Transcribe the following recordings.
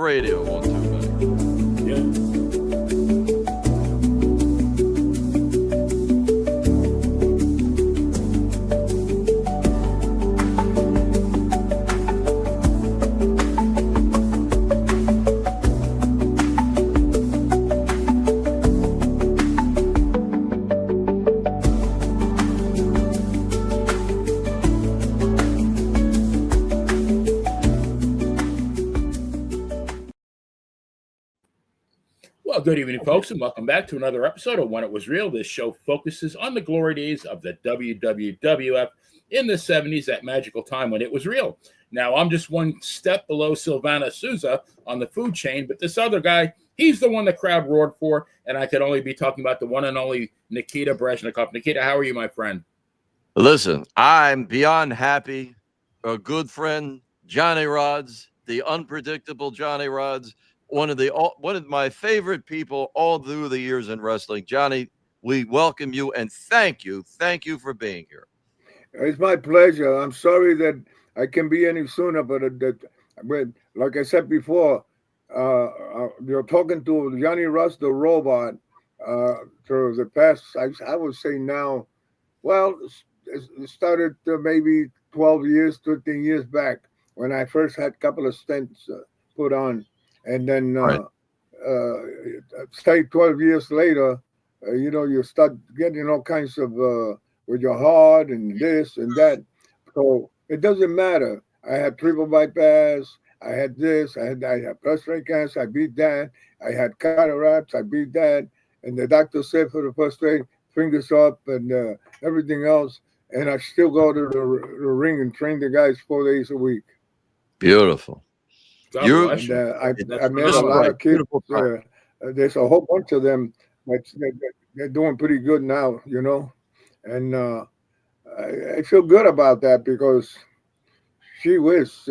radio. 1, 2, back. Yeah. Well, good evening, folks, and welcome back to another episode of When It Was Real. This show focuses on the glory days of the WWWF in the 70s, that magical time when it was real. Now, I'm just one step below Silvana Souza on the food chain, but this other guy, he's the one the crowd roared for, and I could only be talking about the one and only Nikita Breznikov. Nikita, how are you, my friend? Listen, I'm beyond happy. A good friend, Johnny Rodz, the unpredictable Johnny Rodz. One of my favorite people all through the years in wrestling. Johnny, we welcome you and thank you for being here. It's my pleasure. I'm sorry that I can't be any sooner, but like I said before, you're talking to Johnny Russ, the robot, for the past, I would say now, well, it started maybe 12 years, 13 years back when I first had a couple of stents put on. And then, say 12 years later, you start getting all kinds of, with your heart and this and that. So it doesn't matter. I had triple bypass. I had this. I had prostate cancer. I beat that. I had cataracts. I beat that. And the doctor said for the prostate, fingers up and everything else. And I still go to the ring and train the guys 4 days a week. Beautiful. I met a lot of kids. There's a whole bunch of them. They're doing pretty good now, and I feel good about that because she was,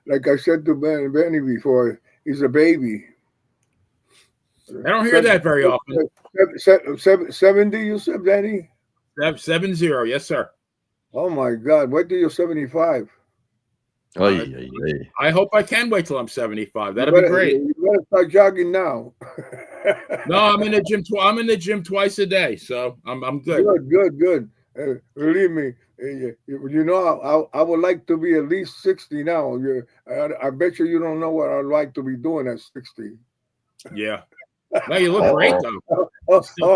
like I said to Benny before, he's a baby. I don't hear that very often. 70, you said, Benny? 70, yes, sir. Oh my God! Wait till you're 75. I hope I can wait till I'm 75. That'd be great. You better start jogging now. No, I'm in the gym. I'm in the gym twice a day, so I'm good. Good. Believe me, I would like to be at least 60 now. I bet you don't know what I'd like to be doing at 60. Yeah. No, you look great though.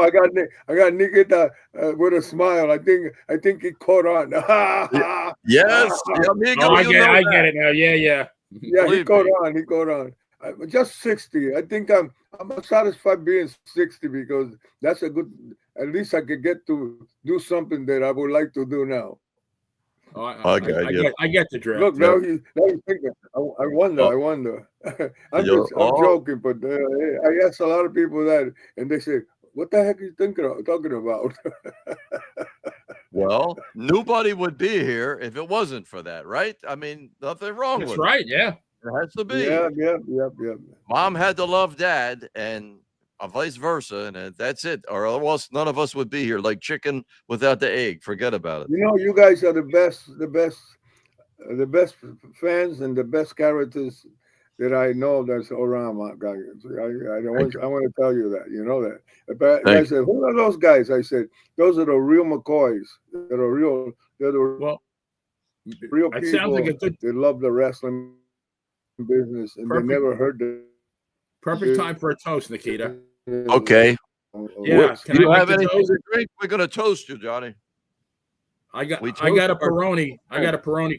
I got Nikita with a smile. I think he caught on. Yes. I get it now. Yeah. Yeah, he caught on. Just 60. I think I'm satisfied being 60 because that's a good. At least I could get to do something that I would like to do now. Oh, I get the drift. Look, now he's thinking. I wonder. I'm joking, but I ask a lot of people that, and they say, "What the heck are you talking about?" Well, nobody would be here if it wasn't for that, right? I mean, nothing wrong with it. That's right. Yeah, it has to be. Yeah. Mom had to love dad, and vice versa, and that's it. Or else none of us would be here, like chicken without the egg. Forget about it. You guys are the best fans and the best characters that I know that's around, my guys. I want to tell you that. You know that. But I said, who are those guys? I said, those are the real McCoys. They're the real people. Sounds like they love the wrestling business, and they never heard the perfect time for a toast, Nikita. Okay. Yeah. Do you have anything to drink? We're gonna toast you, Johnny. I got a Peroni.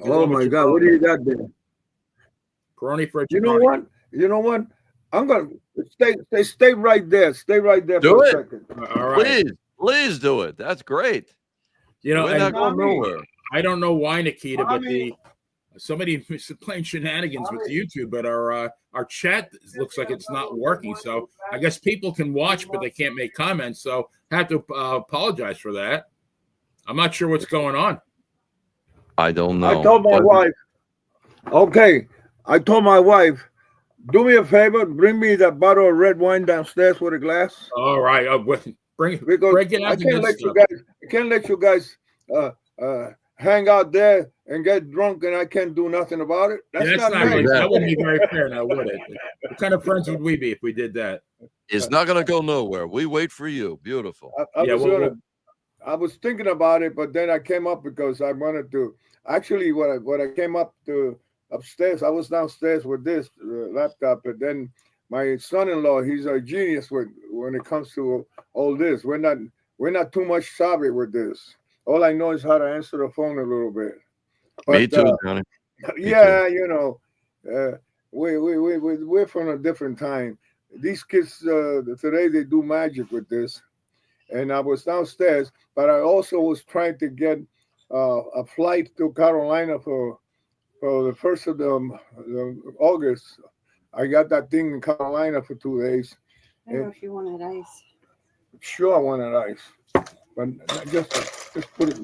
Oh my God! What do you got there? Peroni for a. You know what? I'm gonna stay right there. Stay right there for a second. All right. Please do it. That's great. We're not going nowhere. I don't know why, Nikita, but somebody is playing shenanigans with YouTube, but our chat looks like it's not working. So I guess people can watch, but they can't make comments. So I have to apologize for that. I'm not sure what's going on. I don't know. I told my wife. Okay, I told my wife, do me a favor, bring me that bottle of red wine downstairs with a glass. All right, bring it. Because I can't let you guys hang out there and get drunk and I can't do nothing about it. That's That's not not really, nice. that wouldn't be very fair now, would it? What kind of friends would we be if we did that? It's not going to go nowhere. We wait for you. Beautiful. I was thinking about it, but then I came up because I wanted to. Actually, when I came up to upstairs, I was downstairs with this laptop, and then my son-in-law, he's a genius when it comes to all this. We're not too much savvy with this. All I know is how to answer the phone a little bit. But, Me too, Johnny. Yeah, you know, we're from a different time. These kids today, they do magic with this. And I was downstairs, but I also was trying to get a flight to Carolina for the first of the August. I got that thing in Carolina for 2 days. I don't know if you wanted ice. Sure, I wanted ice, but just put it.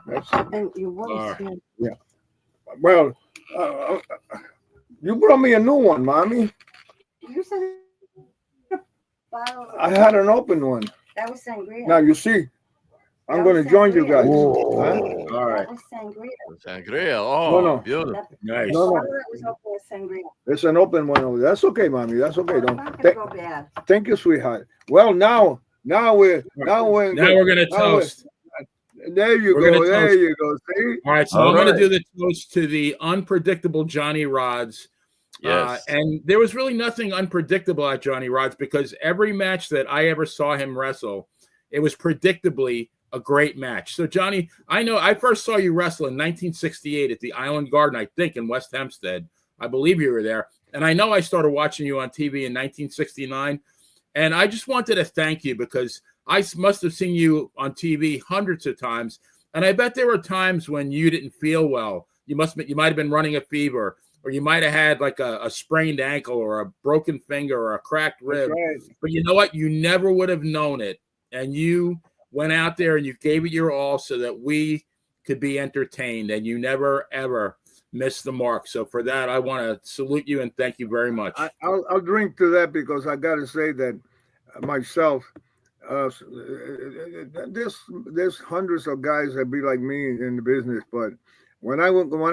That's it. And your voice, All Yeah. Well, you brought me a new one, Mommy. You said a bottle. I had an open one. That was sangria. Now you see, I'm That going was to join you sangria. guys. All right. That was sangria. Sangria. Oh, No. beautiful. That Nice. No, bottle that was open was sangria. It's an open one over there. That's okay, Mommy. That's okay. It's Don't. not gonna go bad. Thank you, sweetheart. Well, now we're Now we're gonna toast. There you We're go. gonna There toast. you go. See? All right, so All I'm going right. to do the toast to the unpredictable Johnny Rodz. Yes. And there was really nothing unpredictable at Johnny Rodz because every match that I ever saw him wrestle, it was predictably a great match. So, Johnny, I know I first saw you wrestle in 1968 at the Island Garden, I think, in West Hempstead. I believe you were there. And I know I started watching you on TV in 1969. And I just wanted to thank you because I must have seen you on TV hundreds of times. And I bet there were times when you didn't feel well. You might have been running a fever, or you might have had like a sprained ankle or a broken finger or a cracked rib. Right. But you know what? You never would have known it. And you went out there and you gave it your all so that we could be entertained. And you never, ever missed the mark. So for that, I want to salute you and thank you very much. I'll drink to that because I got to say that myself, there's hundreds of guys that be like me in the business, but when I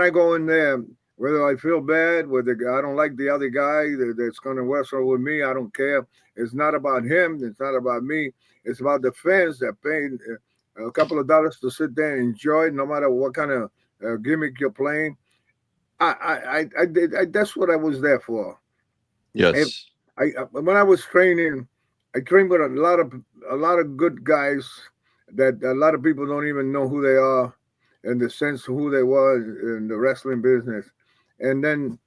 go in there, whether I feel bad, whether I don't like the other guy that's going to wrestle with me, I don't care. It's not about him. It's not about me. It's about the fans that paid a couple of dollars to sit there and enjoy it, no matter what kind of gimmick you're playing. That's what I was there for. Yes. When I was training, I trained with a lot of good guys that a lot of people don't even know who they are in the sense of who they was in the wrestling business. And then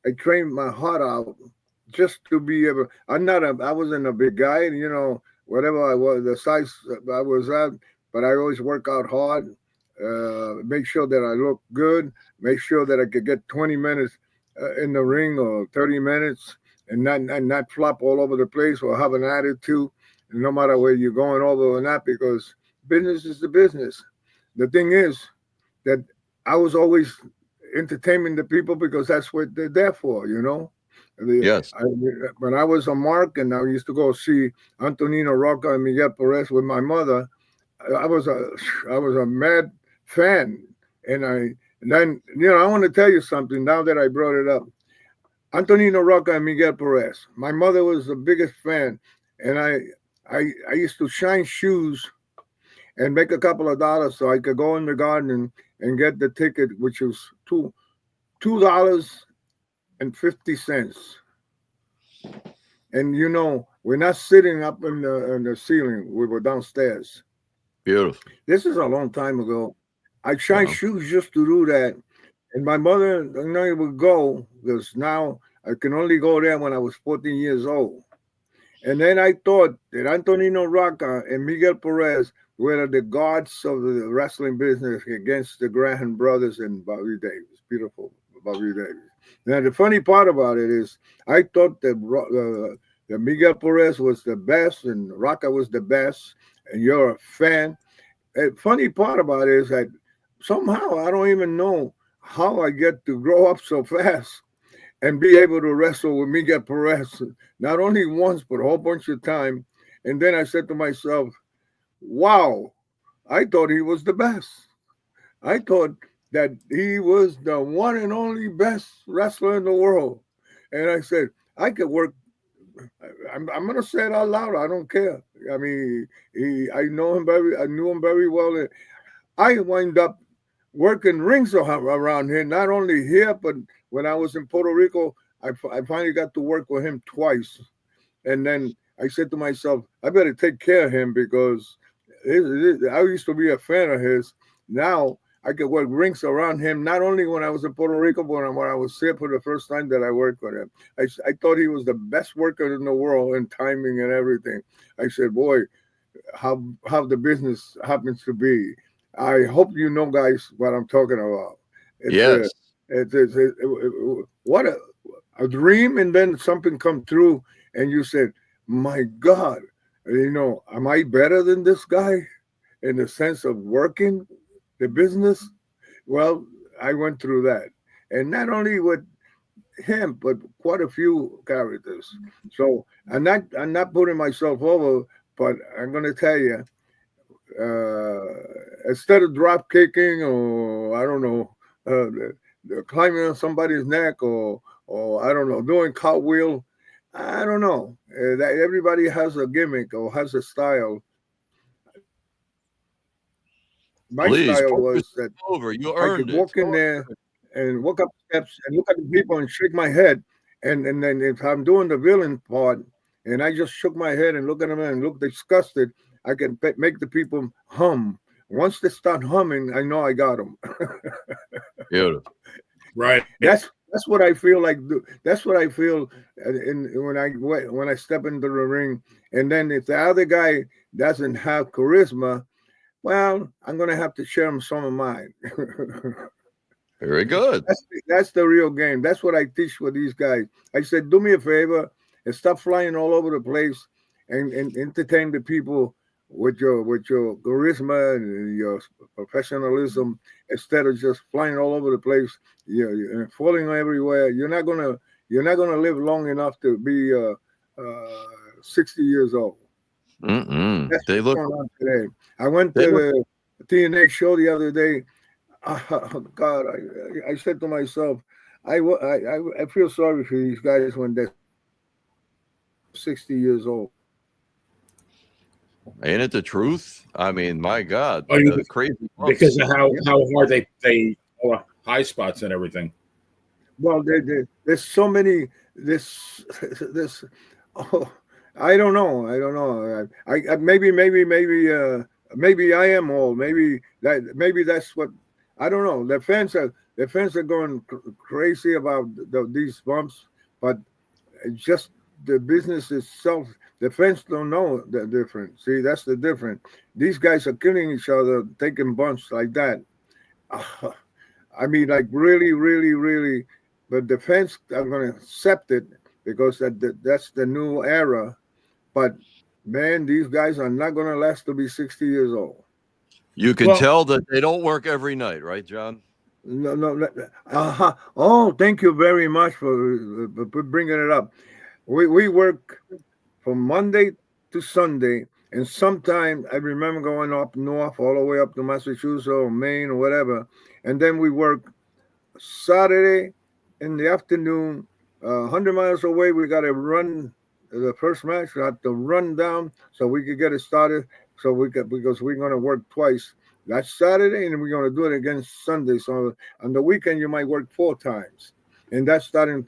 I trained my heart out just to be able. I wasn't a big guy, you know, whatever I was, the size I was at, but I always work out hard, make sure that I look good, make sure that I could get 20 minutes in the ring or 30 minutes and not flop all over the place or have an attitude, no matter where you're going over or not, because business is the business. The thing is that I was always entertaining the people because that's what they're there for, you know. Yes. When I was a mark and I used to go see Antonino Rocca and Miguel Perez with my mother, I was a mad fan. And then, you know, I want to tell you something now that I brought it up. Antonino Rocca and Miguel Perez. My mother was the biggest fan, and I used to shine shoes and make a couple of dollars so I could go in the garden and get the ticket, which was $2.50. And you know, we're not sitting up in the ceiling; we were downstairs. Beautiful. This is a long time ago. I shined shoes just to do that. And my mother and I would go because now I can only go there when I was 14 years old. And then I thought that Antonino Rocca and Miguel Perez were the gods of the wrestling business against the Graham brothers and Bobby Davis. Beautiful Bobby Davis. Now, the funny part about it is I thought that Miguel Perez was the best and Rocca was the best, and you're a fan. The funny part about it is that somehow I don't even know how I get to grow up so fast and be able to wrestle with Miguel Perez, not only once, but a whole bunch of time. And then I said to myself, wow, I thought he was the best. I thought that he was the one and only best wrestler in the world. And I said, I could work. I'm going to say it out loud. I don't care. I mean, I knew him very well. And I wind up working rings around here, not only here, but when I was in Puerto Rico, I finally got to work with him twice. And then I said to myself, I better take care of him because I used to be a fan of his. Now I could work rings around him, not only when I was in Puerto Rico, but when I was here for the first time that I worked with him. I thought he was the best worker in the world in timing and everything. I said, boy, how the business happens to be. I hope you know, guys, what I'm talking about. Yes. What a dream, and then something come through, and you said, my God, am I better than this guy in the sense of working the business? Well, I went through that. And not only with him, but quite a few characters. So I'm not putting myself over, but I'm gonna tell you, instead of drop kicking or I don't know, climbing on somebody's neck or I don't know, doing cartwheel, I don't know. That everybody has a gimmick or has a style. My Please, style put was yourself that over. You I earned could it. walk in there and walk up steps and look at the people and shake my head. And then if I'm doing the villain part and I just shook my head and look at them and look disgusted, I can make the people hum. Once they start humming, I know I got them. Beautiful. Right. That's what I feel like. That's what I feel when I step into the ring. And then if the other guy doesn't have charisma, well, I'm gonna have to share some of mine. Very good. That's the real game. That's what I teach with these guys. I said, do me a favor and stop flying all over the place and entertain the people with your charisma and your professionalism instead of just flying all over the place. You're falling everywhere. You're not gonna live long enough to be 60 years old. That's They what's look. going on today. I went They to look. the TNA show the other day. God, I said to myself, I feel sorry for these guys when they're 60 years old. Ain't it the truth? I mean, my God, Oh, you, the crazy because bumps. of how hard they high spots and everything. Well, there's so many this. Oh, I don't know. I don't know. Maybe I am old. Maybe that's what I don't know. The fans are going crazy about these bumps, but just the business itself. The fans don't know the difference. See, that's the difference. These guys are killing each other, taking bumps like that. I mean, like really, really, really. But the fans are going to accept it because that's the new era. But man, these guys are not going to last to be 60 years old. You can tell that they don't work every night, right, John? No. Oh, thank you very much for bringing it up. We work from Monday to Sunday, and sometimes I remember going up north, all the way up to Massachusetts or Maine or whatever, and then we work Saturday in the afternoon, 100 miles away. We got to run the first match. We have to run down so we could get it started. Because we're going to work twice. That's Saturday, and we're going to do it again Sunday. So on the weekend, you might work 4 times, and that's starting.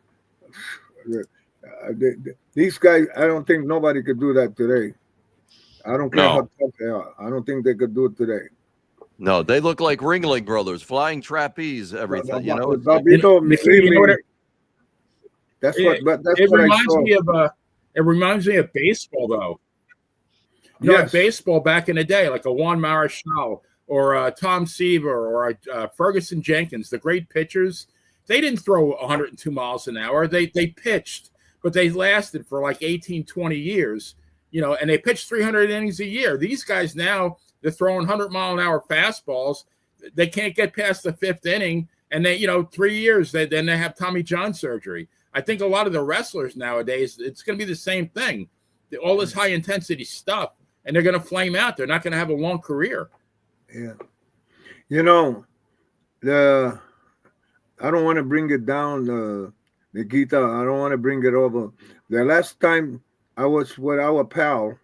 These guys, I don't think nobody could do that today. I don't care how tough they are. I don't think they could do it today. No, they look like Ringling Brothers, flying trapeze, everything. You know, that's it what reminds I me of. It reminds me of baseball, though. Like baseball back in the day, like a Juan Marichal or Tom Seaver or Ferguson Jenkins, the great pitchers. They didn't throw 102 miles an hour. They pitched, but they lasted for like 18, 20 years, and they pitched 300 innings a year. These guys now, they're throwing 100-mile-an-hour fastballs. They can't get past the 5th inning, and they, 3 years, then they have Tommy John surgery. I think a lot of the wrestlers nowadays, it's going to be the same thing. All this high-intensity stuff, and they're going to flame out. They're not going to have a long career. Yeah. the I don't want to bring it down, Nikita. I don't want to bring it over. The last time I was with our pal,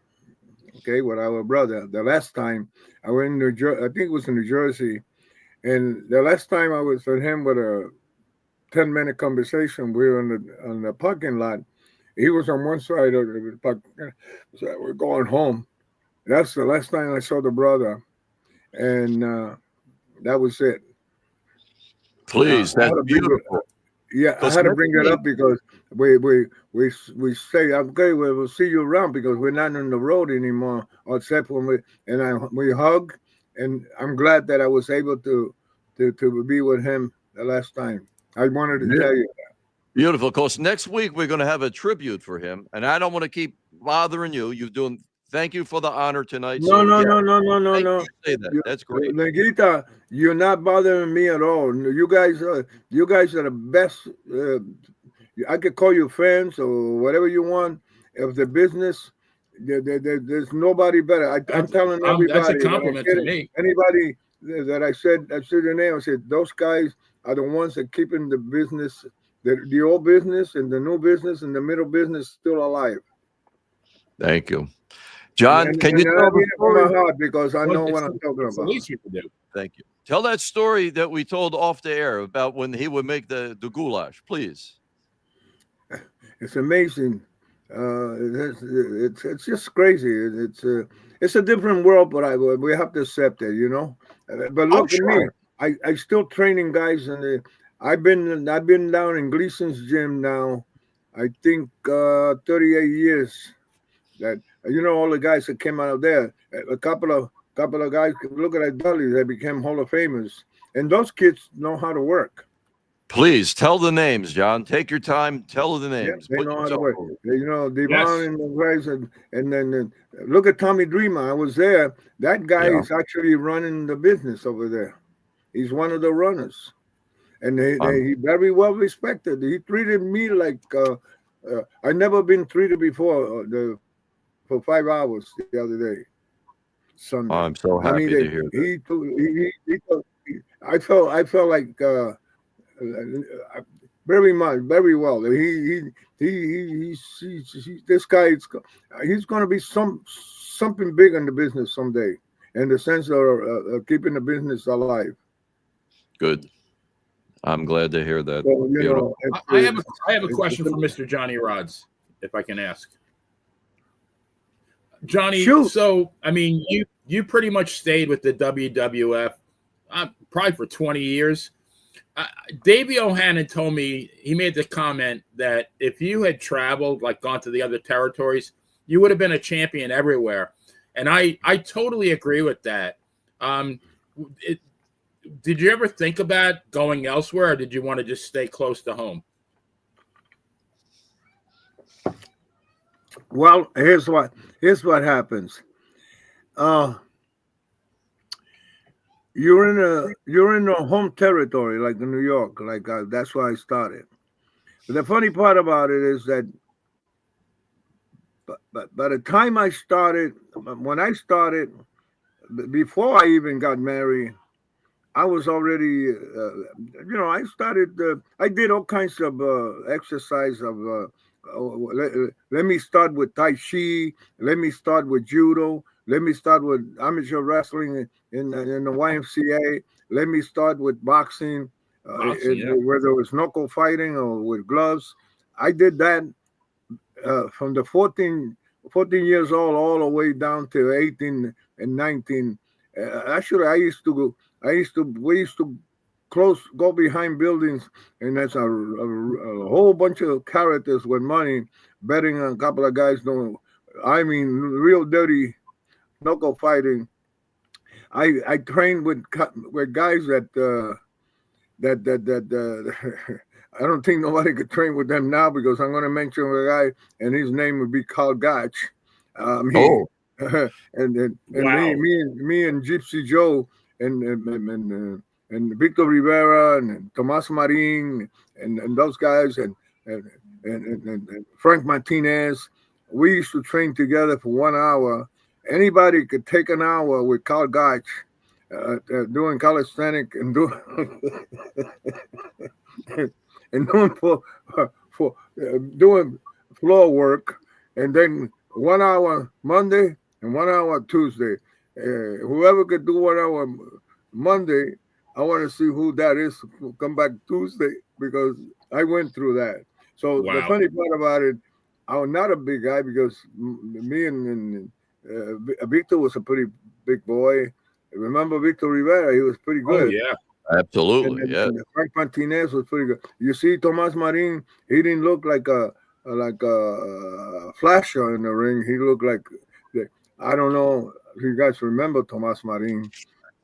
okay, with our brother. The last time I went in New Jersey, I think it was in New Jersey, and the last time I was with him with a 10-minute conversation, we were on the parking lot. He was on one side of the parking. So we're going home. That's the last time I saw the brother, and that was it. Please, I had that's to bring it, beautiful. yeah, I Because had to next bring it week, up because we say okay, we'll see you around because we're not on the road anymore, except when we hug, and I'm glad that I was able to be with him the last time. I wanted to tell you. beautiful. Of course, next week we're going to have a tribute for him, and I don't want to keep bothering you. You're doing. Thank you for the honor tonight. No, So no, yeah, no, no, no, no, thank no. you. Say that. You, That's great. Nikita, you're not bothering me at all. You guys are the best. I could call you friends or whatever you want of the business. There's nobody better. I'm telling That's a everybody when I compliment get to it, me. anybody that I said their name. I said those guys are the ones that keeping the business, the old business and the new business and the middle business still alive. Thank you, John. Can you And I tell the mean it from my story? heart because I Well, know what I'm talking it's the about. least you can do. Thank you. Tell that story that we told off the air about when he would make the goulash, please. It's amazing. It's just crazy. It's a different world, but we have to accept it, you know. But Oh, look at me. sure. I still training guys, and I've been down in Gleason's gym now. I think 38 years. That all the guys that came out of there. A couple of guys. Look at that Dudley. They became Hall of Famers, and those kids know how to work. Please tell the names, John. Take your time. Tell the Yeah, names. they Put know how to yourself work. over. Devon Yes. and the guys, and then look at Tommy Dreamer. I was there. That guy Yeah. is actually running the business over there. He's one of the runners, and he very well respected. He treated me like I never been treated before. For 5 hours the other day, Sunday. I'm so I mean, happy to hear that. I felt like. Very much, very well. This guy is he's going to be something big in the business someday, in the sense of keeping the business alive. Good. I'm glad to hear that. So Beautiful. I have a question for Mr. Johnny Rodz, if I can ask. Johnny, Shoot. so I mean, you pretty much stayed with the WWF probably for 20 years. Davey O'Hannon told me, he made the comment that if you had traveled, like gone to the other territories, you would have been a champion everywhere. And I totally agree with that. Did you ever think about going elsewhere, or did you want to just stay close to home? Well, here's what happens. You're in a home territory like in New York, like that's why I started. But the funny part about it is that, but by the time I started, when I started, before I even got married, I was already, I started. I did all kinds of exercise of. Let me start with Tai Chi. Let me start with Judo. Let me start with amateur wrestling in the YMCA. Let me start with boxing, whether it was knuckle fighting or with gloves. I did that from the 14 years old all the way down to 18 and 19. Actually, we used to go behind buildings, and there's a whole bunch of characters with money betting on a couple of guys doing, I mean, real dirty knuckle fighting. I trained with guys that I don't think nobody could train with them now, because I'm going to mention a guy, and his name would be Carl Gotch. And Wow. me and Gypsy Joe and Victor Rivera and Tomas Marin and those guys and Frank Martinez, we used to train together for 1 hour. Anybody could take an hour with Carl Gotch doing calisthenics and doing and doing for doing floor work, and then 1 hour Monday and 1 hour Tuesday. Whoever could do 1 hour Monday, I want to see who that is to come back Tuesday, because I went through that. So the Wow. funny part about it, I'm not a big guy, because me and Victor was a pretty big boy. Remember Victor Rivera? He was pretty Oh good. yeah. Absolutely, And yeah. Frank Martinez was pretty good. You see, Tomas Marin, he didn't look like a flasher in the ring. He looked like, I don't know if you guys remember Tomas Marin,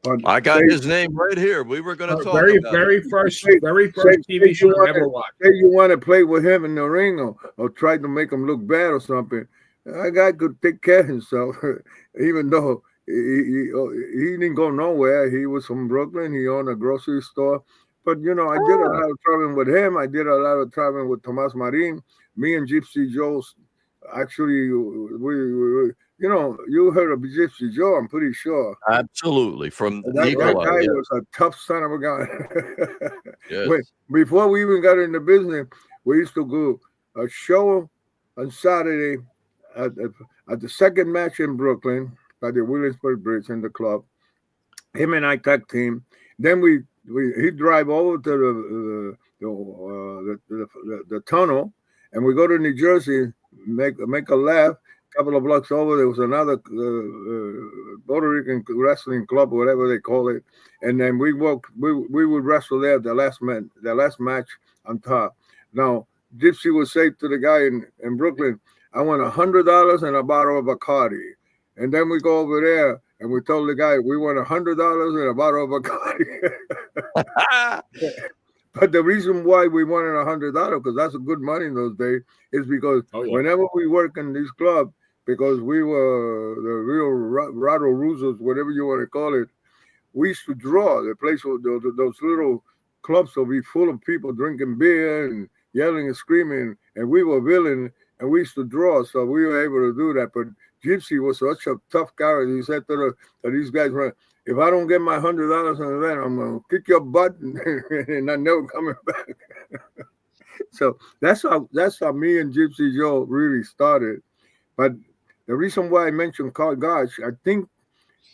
but I got his name right here. We were going to talk Very, about very it. first say TV show I ever say watched. you want to play with him in the ring, or try to make him look bad or something. That guy could take care of himself, even though he didn't go nowhere. He was from Brooklyn. He owned a grocery store. But, I did a lot of traveling with him. I did a lot of traveling with Tomas Marin. Me and Gypsy Joe, actually, you heard of Gypsy Joe, I'm pretty sure. Absolutely, from That Nikolai. guy Yeah. was a tough son of a gun. Yes. Before we even got into business, we used to go a show on Saturday at the second match in Brooklyn at the Williamsburg Bridge in the club. Him and I tag team. Then he'd drive over to the tunnel, and we go to New Jersey, make a left. Couple of blocks over, there was another Puerto Rican wrestling club, whatever they call it, and then we would wrestle there. The last match on top. Now Gypsy would say to the guy in Brooklyn, "I want $100 and a bottle of Bacardi," and then we go over there and we told the guy we want $100 and a bottle of Bacardi. But the reason why we wanted $100, because that's a good money in those days, is because whenever we work in these clubs, because we were the real Rado Rusos, whatever you want to call it, we used to draw. The place, those little clubs will be full of people drinking beer and yelling and screaming, and we were villain, and we used to draw, so we were able to do that. But Gypsy was such a tough character. He said to these guys, "If I don't get my $100 an event, I'm gonna kick your butt and I'm never coming back." So that's how me and Gypsy Joe really started. But the reason why I mentioned Carl Gotch, I think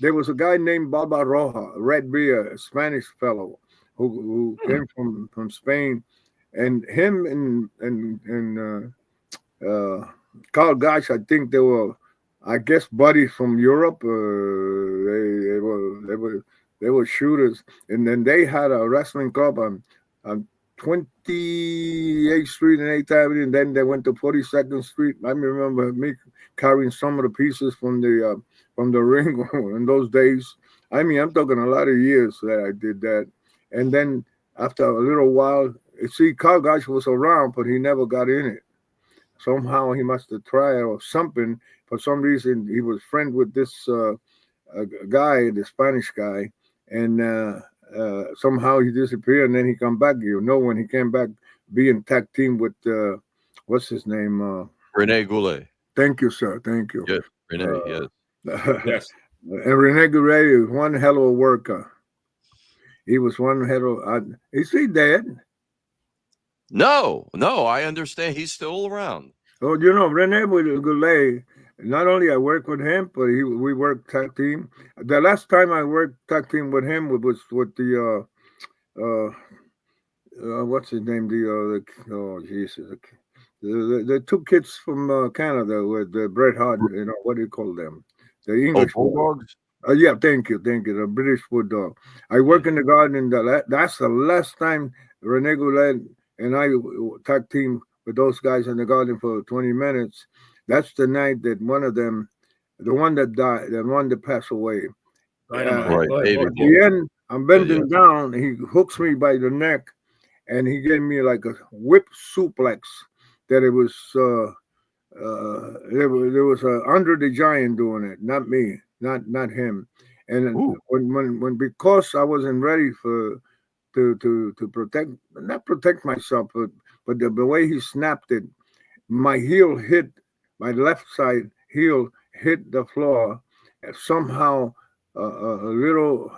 there was a guy named Barbaroja, red beard, a Spanish fellow who came from Spain, and him and Carl Gotch, I think they were, I guess, buddies from Europe. They were shooters, and then they had a wrestling club on 28th Street and 8th Avenue, and then they went to 42nd Street. I remember me carrying some of the pieces from the ring in those days. I mean, I'm talking a lot of years that I did that. And then after a little while, see, Carl Gotch was around, but he never got in it. Somehow he must have tried or something. For some reason, he was friend with this guy, the Spanish guy, and somehow he disappeared, and then he come back. When he came back, being tag team with what's his name? Rene Goulet. Thank you, sir. Thank you. Yes, Rene. Yes. Yes. And Rene Goulet is one hell of a worker. He was one hell of. Is he dead? No, I understand. He's still around. Oh, Rene Goulet. Not only I worked with him, but we worked tag team. The last time I worked tag team with him was with the what's his name? The two kids from Canada with Bret Hart. What do you call them? The English Bulldogs. Yeah, thank you. The British Bulldog. I work in the garden. That's the last time Rene Goulet and I tag team with those guys in the garden for 20 minutes. That's the night that one of them, the one that died, the one that passed away. Right, at the end, I'm bending down. He hooks me by the neck, and he gave me like a whip suplex. That it was there was Andre the Giant doing it, not me, not him. And when because I wasn't ready to not protect myself, but the way he snapped it, my heel hit. My left side heel hit the floor, and somehow a little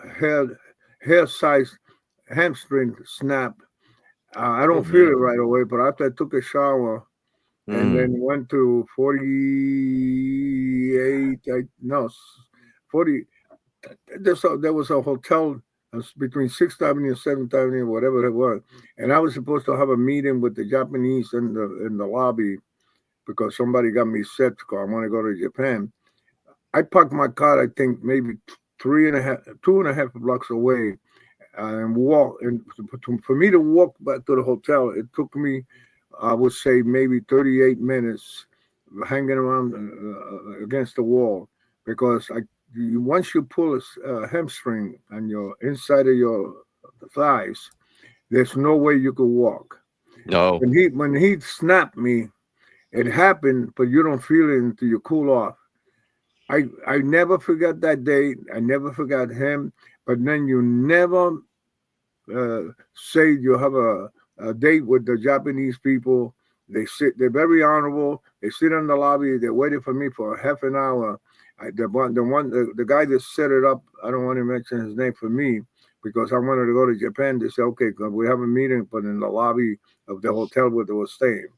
hair-sized hamstring snap. I don't feel it right away, but after I took a shower and then went to 48, no, 40. There was a hotel between 6th Avenue and 7th Avenue, whatever it was, and I was supposed to have a meeting with the Japanese in the lobby because somebody got me set to go. I want to go to Japan. I parked my car, I think maybe 2.5 blocks away, and walk. And for me to walk back to the hotel, it took me, I would say, maybe 38 minutes, hanging around against the wall, because once you pull a hamstring on your inside of your thighs, there's no way you could walk. No. When he snapped me, it happened, but you don't feel it until you cool off. I never forgot that day. I never forgot him. But then you never say you have a date with the Japanese people. They're very honorable. They sit in the lobby. They're waiting for me for half an hour. The guy that set it up, I don't want to mention his name for me because I wanted to go to Japan. They said, okay, we have a meeting, but in the lobby of the hotel where they were staying.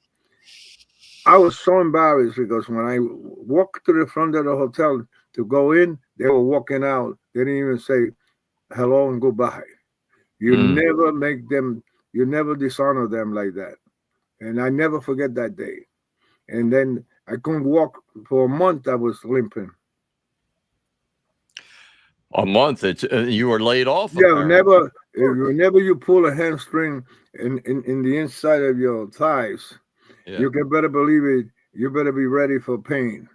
I was so embarrassed because when I walked to the front of the hotel to go in, they were walking out. They didn't even say hello and goodbye. You never you never dishonor them like that. And I never forget that day. And then I couldn't walk for a month. I was limping. A month? You were laid off? Yeah, apparently. whenever you pull a hamstring in the inside of your thighs, you can better believe it. You better be ready for pain.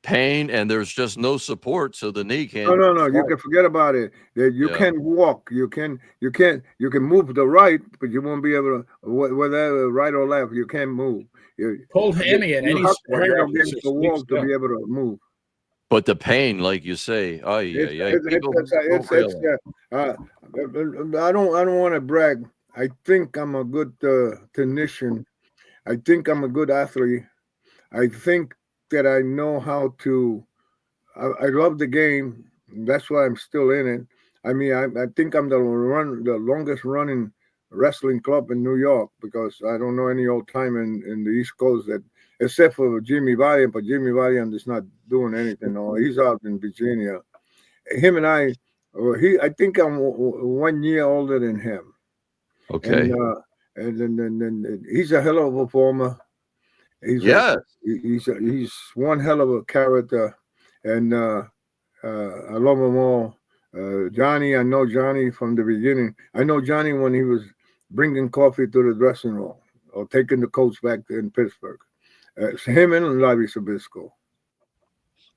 Pain, and there's just no support, so the knee can't. No. You can forget about it. You can walk. You can move the right, but you won't be able to, whether right or left. You can't move. Pulled hammy in any sport. You have to hang against the wall to be able to move. But the pain, like you say, I don't want to brag. I think I'm a good technician. I think I'm a good athlete. I think that I know how to. I love the game. That's why I'm still in it. I mean, I think I'm the longest running wrestling club in New York because I don't know any old time in the East Coast that, except for Jimmy Valiant, but Jimmy Valiant is not doing anything. No, he's out in Virginia. Him and I think I'm 1 year older than him. Okay. And he's a hell of a performer. He's one hell of a character, and I love him all. Johnny, I know Johnny from the beginning. I know Johnny when he was bringing coffee to the dressing room or taking the coach back in Pittsburgh. It's him and Larry Sabisco.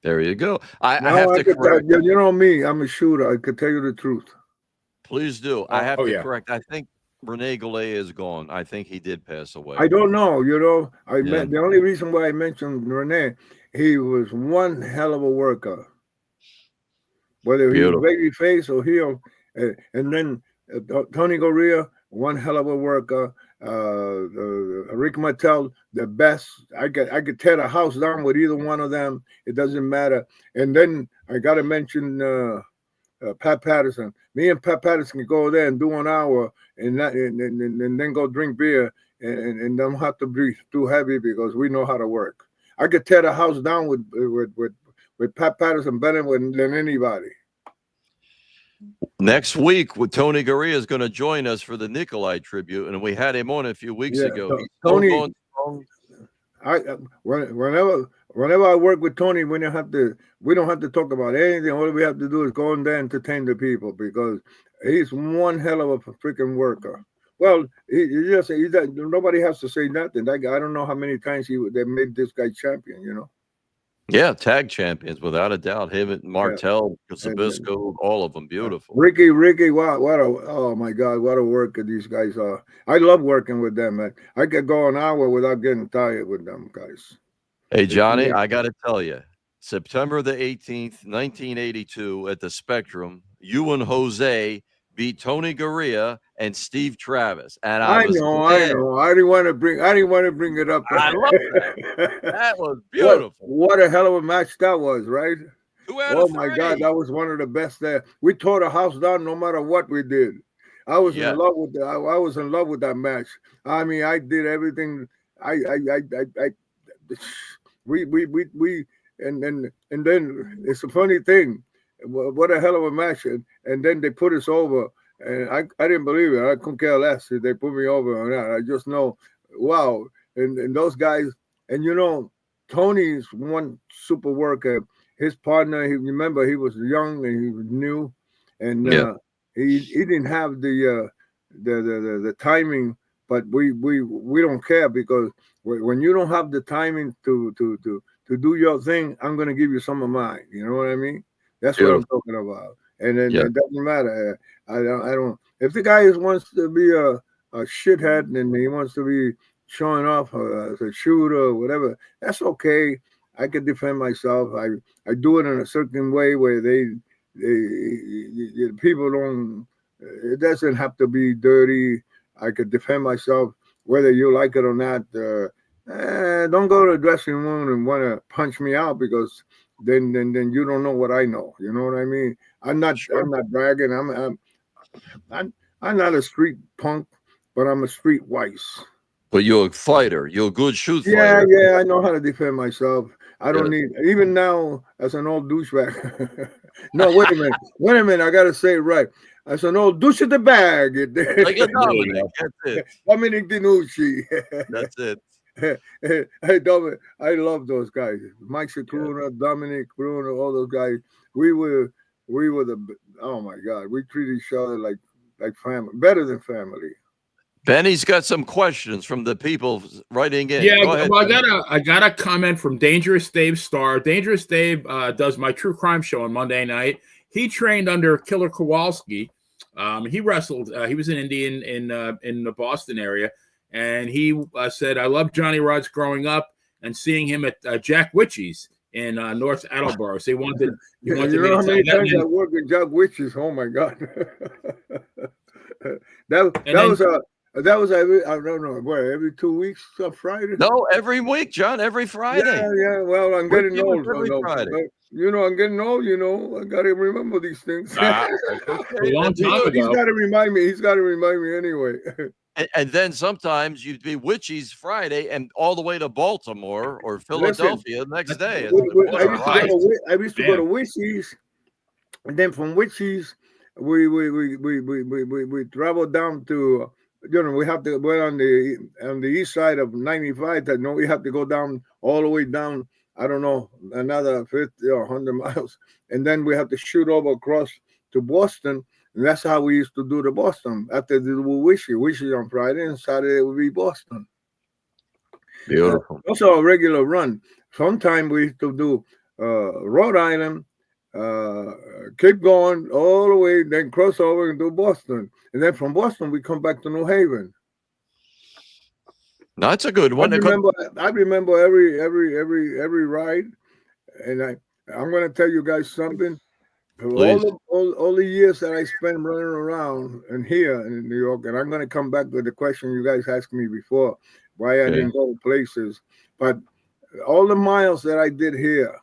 There you go. You know me, I'm a shooter. I could tell you the truth. Please do. I have to correct. I think Rene Galea is gone. I think he did pass away. I don't know. The only reason why I mentioned Rene, he was one hell of a worker. Whether he was baby face or heel. And then Tony Gurria, one hell of a worker. Rick Martel, the best. I could tear the house down with either one of them. It doesn't matter. And then I got to mention Pat Patterson. Me and Pat Patterson can go there and do an hour and then go drink beer and don't have to be too heavy because we know how to work. I could tear the house down with Pat Patterson better than anybody. Next week, Tony Gurria is going to join us for the Nikolai tribute, and we had him on a few weeks ago. Tony, whenever I work with Tony, we don't have to talk about anything. All we have to do is go in there and entertain the people because he's one hell of a freaking worker. Well, nobody has to say nothing. I don't know how many times they made this guy champion. Yeah, tag champions without a doubt. Him and Martel, Sabisco, all of them beautiful. Ricky, oh my God, what a worker these guys are. I love working with them, man. I could go an hour without getting tired with them guys. Hey, Johnny, I got to tell you, September the 18th, 1982 at the Spectrum, you and Jose beat Tony Gurria and Steve Travis. And I know. I didn't want to bring it up. I love that. That was beautiful. What a hell of a match that was, right? 2 out Oh of my God, 3. that was one of the best there. We tore the house down no matter what we did. I was in Yeah. love with I was in love with that match. I mean, I did everything. I we and then it's a funny thing. What a hell of a match! And then they put us over, and I didn't believe it. I couldn't care less if they put me over or not. I just know, wow. And those guys, and Tony's one super worker. His partner, remember he was young and he was new, and Yeah. he didn't have the timing. But we don't care because when you don't have the timing to do your thing, I'm gonna give you some of mine. You know what I mean? That's what I'm Beautiful. talking about. And then Yeah. it doesn't matter. I don't. If the guy wants to be a shithead and he wants to be showing off as a shooter or whatever, that's okay. I can defend myself. I do it in a certain way where people don't. It doesn't have to be dirty. I could defend myself whether you like it or not. Don't go to the dressing room and want to punch me out because then you don't know what I know. You know what I mean? I'm Sure. not bragging. I'm not a street punk, but I'm a street wise. But you're a fighter. You're a good shoot Yeah, fighter. yeah, I know how to defend myself. I don't Yes. need even now as an old douchebag. No, wait a minute. I gotta say it right. As an old douche in the bag. Like a There you Dominic. go. That's it. Dominic Dinucci. That's it. I love those guys. Mike Yeah. Cicluna, Dominic Bruno, all those guys. We were oh my God. We treat each other like family, better than family. Benny's got some questions from the people writing in. Yeah, Go ahead, well, Benny. I got a comment from Dangerous Dave Starr. Dangerous Dave does my true crime show on Monday night. He trained under Killer Kowalski. He wrestled. He was an Indian in the Boston area, and he said, "I loved Johnny Rodz growing up and seeing him at Jack Witchy's in North Attleboro." So he wanted You me know how to many tell times I that. worked with Jack Witches? Oh my God. that And that then was a that was every I don't know what every 2 weeks on Friday. No, every week, John. Every Friday. Yeah. Well, I'm getting Witchy was old, every Friday. but, I'm getting old. I gotta remember these things. That's a okay. long That's time good. He's ago. got to remind me. He's got to remind me anyway. And then sometimes you'd be Witchy's Friday and all the way to Baltimore or Listen, Philadelphia the next day. What I a used to ride. go to Man. Wishy's, and then from Wishy's, we traveled down to. We have to go on the east side of 95. That no, we have to go down all the way down. I don't know, another 50 or 100 miles, and then we have to shoot over across to Boston. And that's how we used to do the Boston. After the Wishy on Friday, and Saturday would be Boston. Beautiful. Also a regular run. Sometimes we used to do Rhode Island, keep going all the way, then cross over and do Boston. And then from Boston, we come back to New Haven. That's a good I one. remember every ride. And I'm going to tell you guys something. Please. All the years that I spent running around and here in New York, and I'm going to come back to the question you guys asked me before, why I Okay. didn't go places. But all the miles that I did here,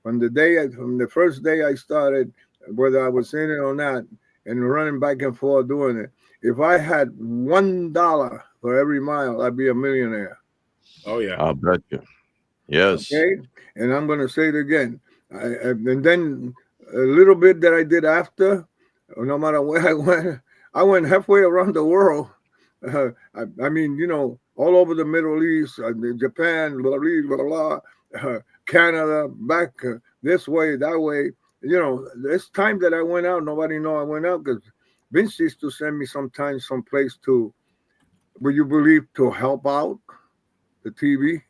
from the first day I started, whether I was in it or not, and running back and forth doing it, if I had $1 for every mile, I'd be a millionaire. Oh yeah. I'll bet you. Yes. Okay, and I'm going to say it again. And then a little bit that I did after, no matter where I went halfway around the world. I mean, all over the Middle East, Japan, blah, blah, blah, blah, Canada, back this way, that way. This time that I went out, nobody know I went out because Vince used to send me sometimes someplace to, would you believe, to help out the TV.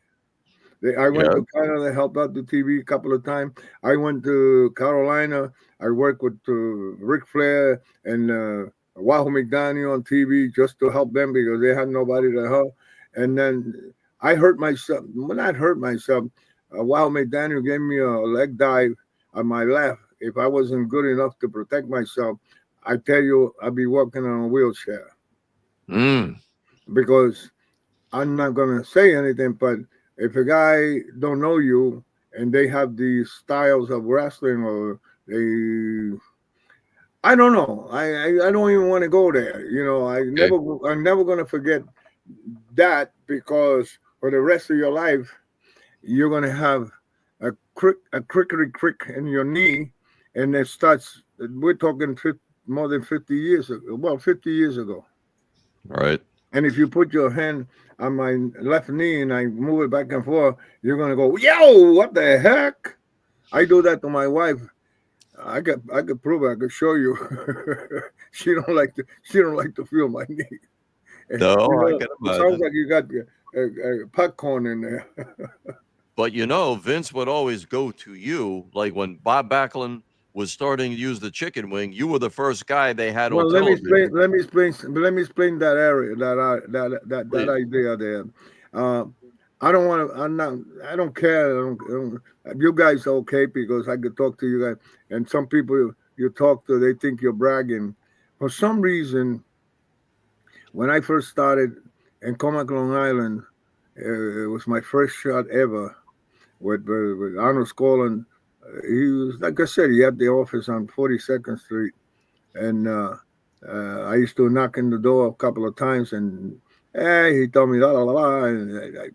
I went to Canada, helped out the TV a couple of times. I went to Carolina. I worked with Ric Flair and Wahoo McDaniel on TV just to help them because they had nobody to help. And then I hurt myself. When I hurt myself, Wahoo McDaniel gave me a leg dive on my left. If I wasn't good enough to protect myself, I tell you, I'd be walking on a wheelchair. Because I'm not going to say anything, but if a guy don't know you and they have these styles of wrestling, or they. I don't know. I don't even want to go there. You know, I'm never gonna forget that, because for the rest of your life you're gonna have a crickety crick in your knee, and it starts. We're talking more than 50 years ago. Well, 50 years ago. Right. And if you put your hand on my left knee and I move it back and forth, you're gonna go, yo, what the heck? I do that to my wife. I could prove it. I could show you. She don't like to feel my knee. No, You I know, can it sounds imagine. like you got popcorn in there. But you know, Vince would always go to you. Like when Bob Backlund was starting to use the chicken wing, you were the first guy they had Well, on television. let me explain that area, that idea there. Uh, I don't want to. I don't care. You guys are okay because I could talk to you guys, and some people you talk to, they think you're bragging. For some reason, when I first started in Comac, Long Island, it was my first shot ever with Arnold Skolin. He was, like I said, he had the office on 42nd Street, and I used to knock in the door a couple of times, and hey, he told me la la la la, and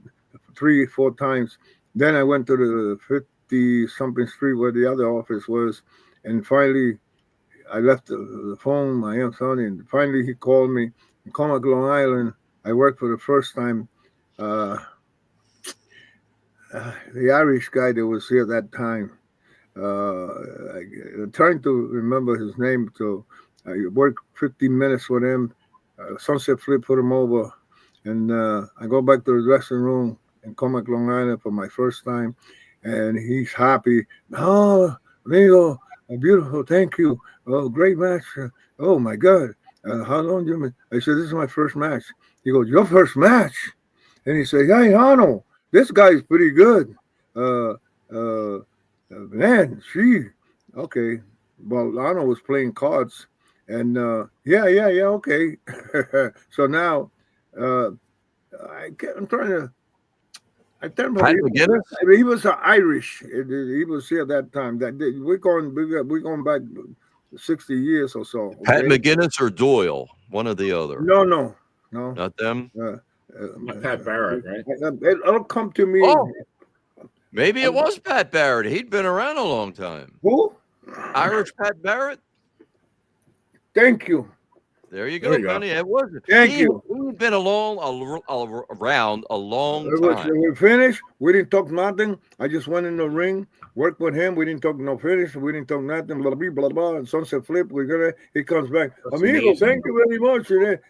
3, 4 times. Then I went to the 50 something street where the other office was, and finally I left the phone, my Aunt Sonny, and finally he called me in Comac, Long Island. I worked for the first time. The Irish guy that was here that time. I'm trying to remember his name. So I worked 15 minutes with him. Sunset Flip put him over, and I go back to the dressing room in Comac, Long Island for my first time, and he's happy. Oh, amigo, beautiful, thank you. Oh, great match. Oh my God, how long do you mean? I said, this is my first match. He goes, your first match? And he said, hey, Arnold, this guy's pretty good. Man, okay. Well, Arnold was playing cards, and yeah, okay. So now, I'm trying to. I tell Pat you, McGinnis? he was Irish. He was here that time. We're going back 60 years or so. Pat Okay? McGinnis or Doyle? One or the other. No. Not them. Pat Barrett, right? It'll come to me. Oh, maybe it was Pat Barrett. He'd been around a long time. Who? Irish Pat Barrett? Thank you. There you There go, you go. Johnny. It was. Thank you. He'd been around a long time. We finished. We didn't talk nothing. I just went in the ring, worked with him. We didn't talk no finish. We didn't talk nothing. Blah blah blah blah. And Sunset Flip. He comes back. That's Amigo, amazing. thank you very much. And then,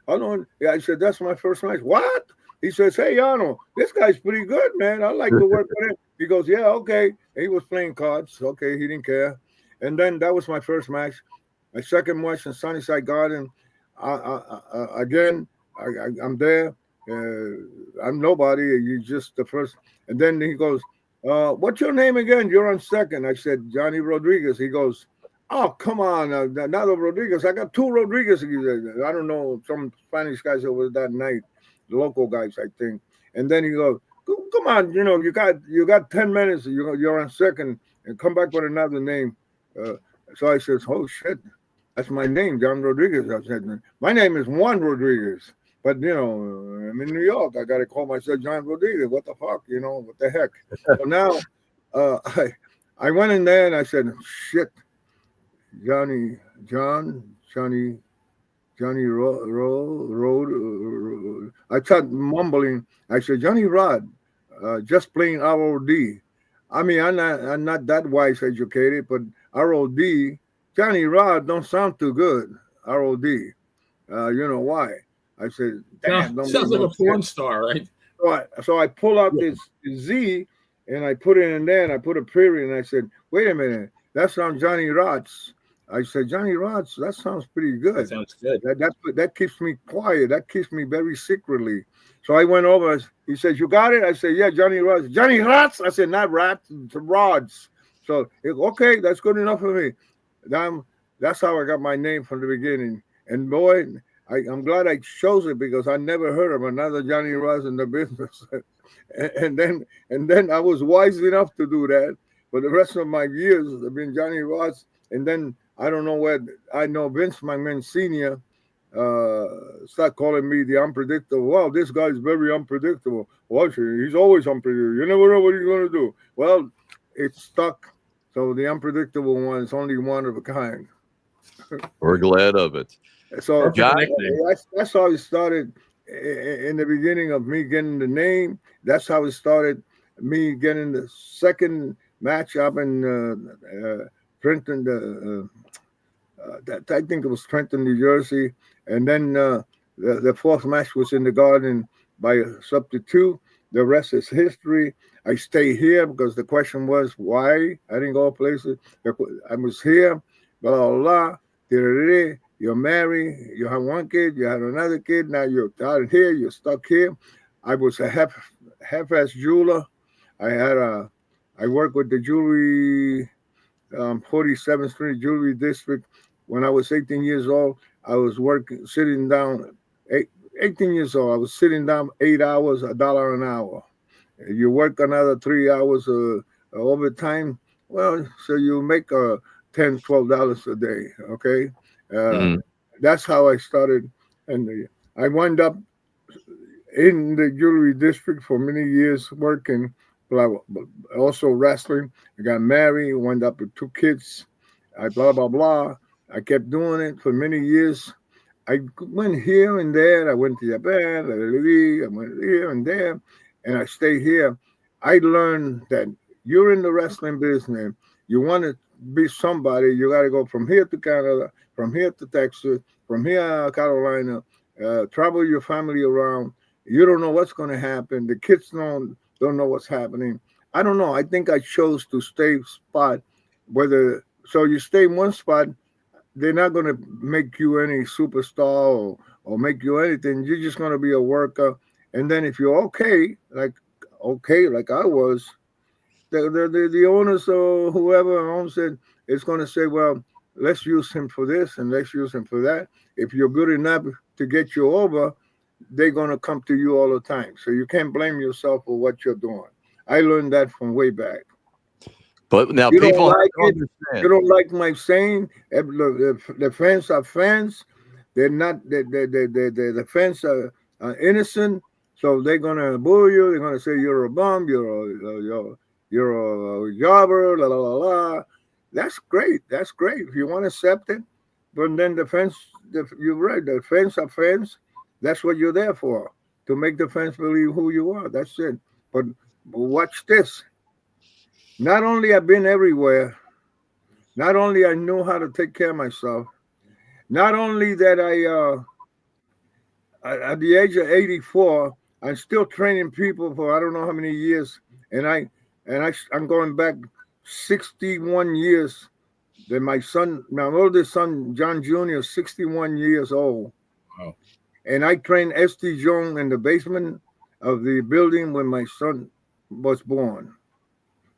how long? Yeah, I said that's my first match. What? He says, hey, Arnold, this guy's pretty good, man. I like to work with him. He goes, yeah, okay. He was playing cards. Okay, he didn't care. And then that was my first match. My second match in Sunnyside Garden. Again, I'm there. I'm nobody. You just the first. And then he goes, what's your name again? You're on second. I said, Johnny Rodriguez. He goes, oh, come on. Another Rodriguez. I got 2 Rodriguez. I don't know. Some Spanish guys that was that night. The local guys, I think. And then he goes, come on. You got 10 minutes. You're on second. And come back with another name. So I said, oh, shit. That's my name, John Rodriguez. I said, my name is Juan Rodriguez. But, I'm in New York. I got to call myself John Rodriguez. What the fuck? What the heck? So now I went in there and I said, shit, Johnny Rod. I started mumbling. I said, Johnny Rod, just plain ROD. I mean, I'm not that wise educated, but ROD, Johnny Rod don't sound too good. ROD. You know why? I said, damn. Sounds like a porn star, right? So I pull out this Z and I put it in there and I put a period and I said, wait a minute, that sounds Johnny Rodz. I said, Johnny Rodz, that sounds pretty good. That sounds good. That keeps me quiet. That keeps me very secretly. So I went over. He said, you got it? I said, yeah, Johnny Rodz. Johnny Rodz? I said, not Rats, it's Rodz. So, okay, that's good enough for me. That's how I got my name from the beginning. And boy, I'm glad I chose it because I never heard of another Johnny Rodz in the business. and then I was wise enough to do that. For the rest of my years, I've been Johnny Rodz. And then I don't know where I know Vince McMahon Sr. Start calling me the unpredictable. Wow, this guy's very unpredictable. Watch it. He's always unpredictable. You never know what he's going to do. Well, it's stuck. So the unpredictable one is only one of a kind. We're glad of it. So John, that's how it started in the beginning of me getting the name. That's how it started me getting the second match up in Trenton. I think it was Trenton, New Jersey. And then the fourth match was in the Garden by a substitute. The rest is history. I stay here because the question was why I didn't go places. I was here, blah, blah, blah. You're married, you have one kid, you had another kid, now you're out here, you're stuck here. I was a half-ass jeweler. I worked with the jewelry, 47th Street Jewelry District. When I was 18 years old, I was sitting down, 18 years old, I was sitting down 8 hours, $1 an hour. You work another 3 hours overtime, well, so you make $10, $12 a day, okay? That's how I started. And I wound up in the jewelry district for many years working, also wrestling. I got married, wound up with 2 kids. Blah, blah, blah. I kept doing it for many years. I went here and there. I went to Japan, I went here and there, and I stayed here. I learned that you're in the wrestling business. You want to be somebody, you got to go from here to Canada, from here to Texas, from here to Carolina, travel your family around. You don't know what's going to happen. The kids don't know what's happening. I don't know. I think I chose to stay spot. So you stay in one spot, they're not going to make you any superstar or make you anything. You're just going to be a worker. And then if you're okay, like I was, the owners or whoever owns it is going to say, well, let's use him for this and let's use him for that. If you're good enough to get you over, they're going to come to you all the time. So you can't blame yourself for what you're doing. I learned that from way back. But now you people don't like have to it. understand. You don't like my saying. The fans are fans. They're not. The fans are innocent. So they're gonna boo you. They're gonna say you're a bum. You're a jobber. La la la la. That's great. That's great. If you want to accept it, but then the fans. You're right. The fans are fans. That's what you're there for, to make the fans believe who you are. That's it. But watch this. Not only I've been everywhere, not only I knew how to take care of myself, not only that at the age of 84, I'm still training people for I don't know how many years, and I'm going back 61 years. That my oldest son, John Jr., is 61 years old. Wow. And I trained S.T. Jones in the basement of the building when my son was born.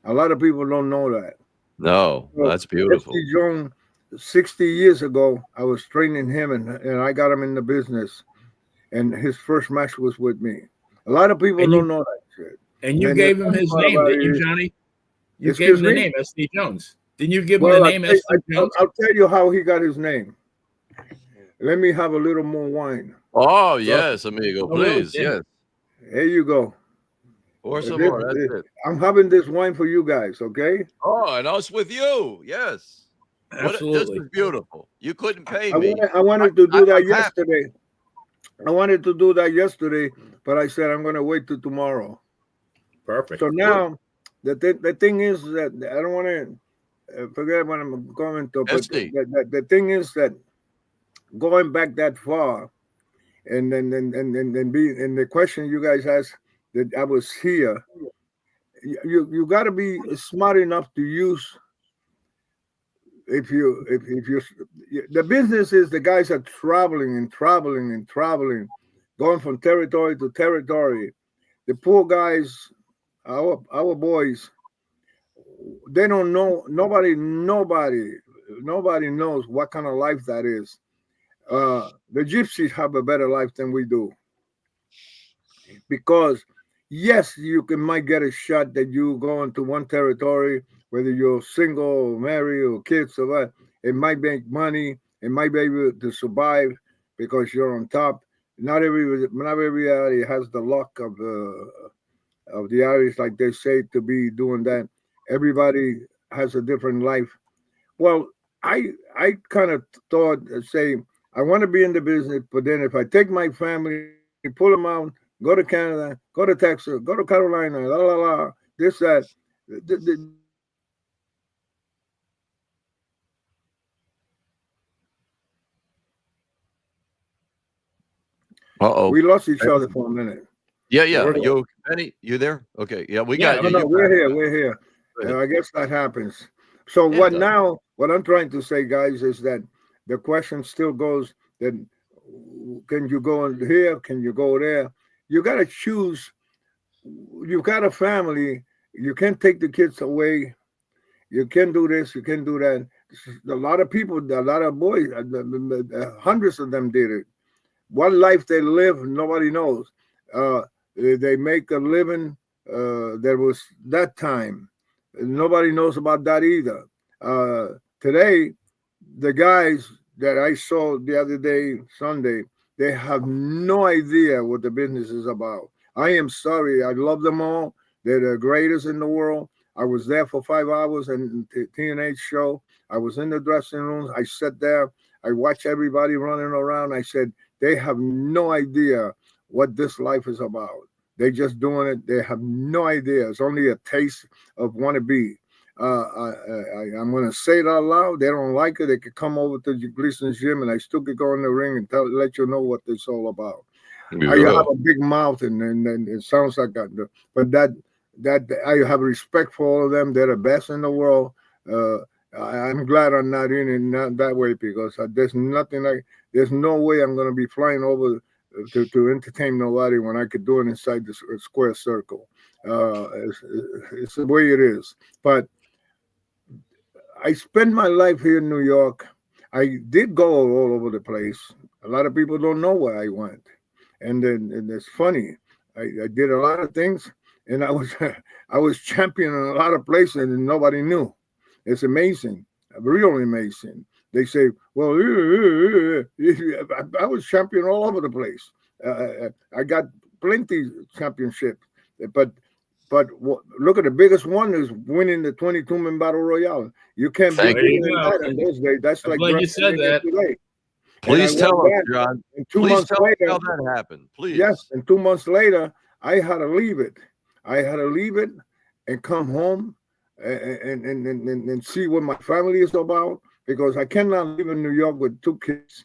A lot of people don't know that. No, So, that's beautiful. S.T. Jones, 60 years ago, I was training him, and I got him in the business. And his first match was with me. A lot of people don't know that shit. And you gave him his name, didn't you, Johnny? You gave him the name, S.T. Jones. Didn't you give him the name, S.T. Jones? I'll tell you how he got his name. Let me have a little more wine. Oh, yes, amigo, please. Yes. Here you go. Or some more. That's it. I'm having this wine for you guys, okay? Oh, and us with you. Yes. Absolutely. This is beautiful. You couldn't pay me. I wanted to do that I'm happy. yesterday. I wanted to do that yesterday, but I said I'm going to wait till tomorrow. Perfect. So now, the thing is that I don't want to forget what I'm going to, but the thing is that going back that far, and then the question you guys asked that I was here, you got to be smart enough to use. If you the business is the guys are traveling, going from territory to territory. The poor guys, our boys, they don't know. Nobody knows what kind of life that is. The gypsies have a better life than we do because yes, you might get a shot that you go into one territory, whether you're single or married or kids or what. It might make money. It might be able to survive because you're on top. Not everybody has the luck of the Irish, like they say, to be doing that. Everybody has a different life. Well, I kind of thought, say, I want to be in the business, but then if I take my family, pull them out, go to Canada, go to Texas, go to Carolina, la la la, this that, Uh-oh. we lost each other for a minute. Yeah, yeah. Where do Yo, Benny, you there? Okay. Yeah, we Yeah, got No, you. no, You we're back. here, we're here. Go ahead. I guess that happens. So It what does. now? What I'm trying to say, guys, is that the question still goes: that can you go in here? Can you go there? You got to choose. You've got a family. You can't take the kids away. You can do this. You can do that. A lot of people, a lot of boys, hundreds of them did it. What life they live, nobody knows. They make a living. There was that time. Nobody knows about that either. Today, the guys that I saw the other day, Sunday, they have no idea what the business is about. I am sorry. I love them all. They're the greatest in the world. I was there for 5 hours in the TNA show. I was in the dressing rooms. I sat there. I watched everybody running around. I said, they have no idea what this life is about. They just doing it. They have no idea. It's only a taste of wannabe. I'm going to say it out loud. They don't like it. They could come over to Gleason's gym, and I still could go in the ring and let you know what it's all about. I Yeah. have a big mouth, and it sounds like but that I have respect for all of them. They're the best in the world. I'm glad I'm not in it that way because there's nothing like. There's no way I'm going to be flying over to entertain nobody when I could do it inside the square circle. It's the way it is. But I spent my life here in New York. I did go all over the place. A lot of people don't know where I went, and then and it's funny. I did a lot of things, and I was I was champion in a lot of places, and nobody knew. It's amazing, really amazing. They say, "Well, I was champion all over the place. I got plenty championship, but look at the biggest one is winning the 22-man battle royale. You can't beat Thank There you winning go. that in those days. That's I'm like glad you said WrestleMania that. today. Please And I tell won us, that. John. And 2 Please months tell us later, how that happened. Please. yes, and 2 months later, I had to leave it. I had to leave it and come home and see what my family is about because I cannot live in New York with 2 kids,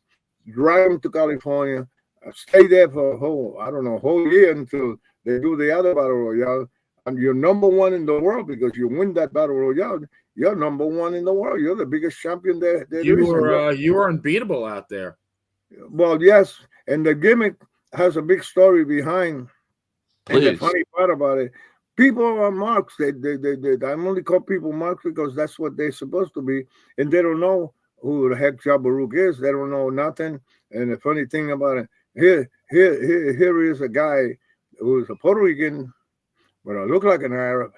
drive to California, stay there for a whole, I don't know, whole year until they do the other battle royale. And you're number one in the world because you win that battle royale. You're number one in the world. You're the biggest champion there is. You were unbeatable out there. Well, yes, and the gimmick has a big story behind. And the Please. funny part about it, people are marks. I'm only call people marks because that's what they're supposed to be, and they don't know who the heck Jabaruk is. They don't know nothing. And the funny thing about it, here is a guy who is a Puerto Rican, but I look like an Arab,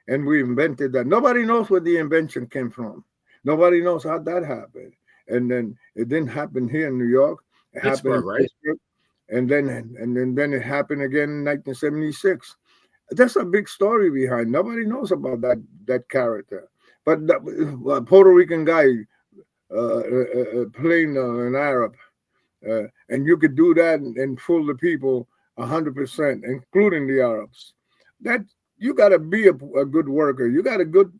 and we invented that. Nobody knows where the invention came from. Nobody knows how that happened. And then it didn't happen here in New York. It happened Pittsburgh, in right? Pittsburgh, and then it happened again in 1976. That's a big story behind. Nobody knows about that character. But a Puerto Rican guy playing an Arab, and you could do that and fool the people 100%, including the Arabs. That you got to be a good worker. You got to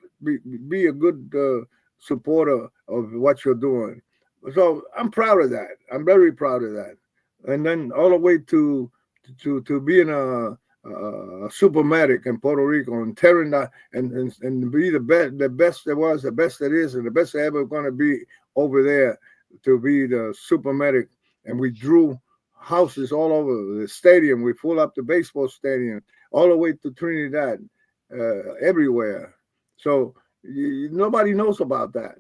be a good supporter of what you're doing. So I'm proud of that. I'm very proud of that. And then all the way to being a super medic in Puerto Rico and tearing that and be the best there was, the best that is, and the best ever going to be over there to be the super medic. And we drew houses all over the stadium. We full up the baseball stadium all the way to Trinidad, everywhere. So nobody knows about that.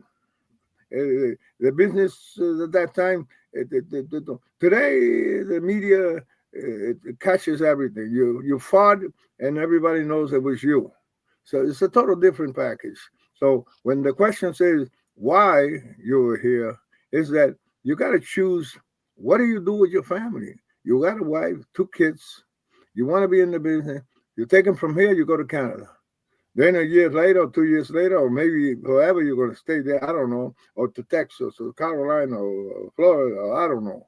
The business at that time, Today, the media it catches everything. You fought, and everybody knows it was you. So it's a total different package. So when the question says why you were here, is that you got to choose what do you do with your family? You got a wife, 2 kids. You want to be in the business. You take them from here, you go to Canada. Then a year later, or 2 years later, or maybe wherever you're going to stay there, I don't know, or to Texas, or Carolina, or Florida, or I don't know.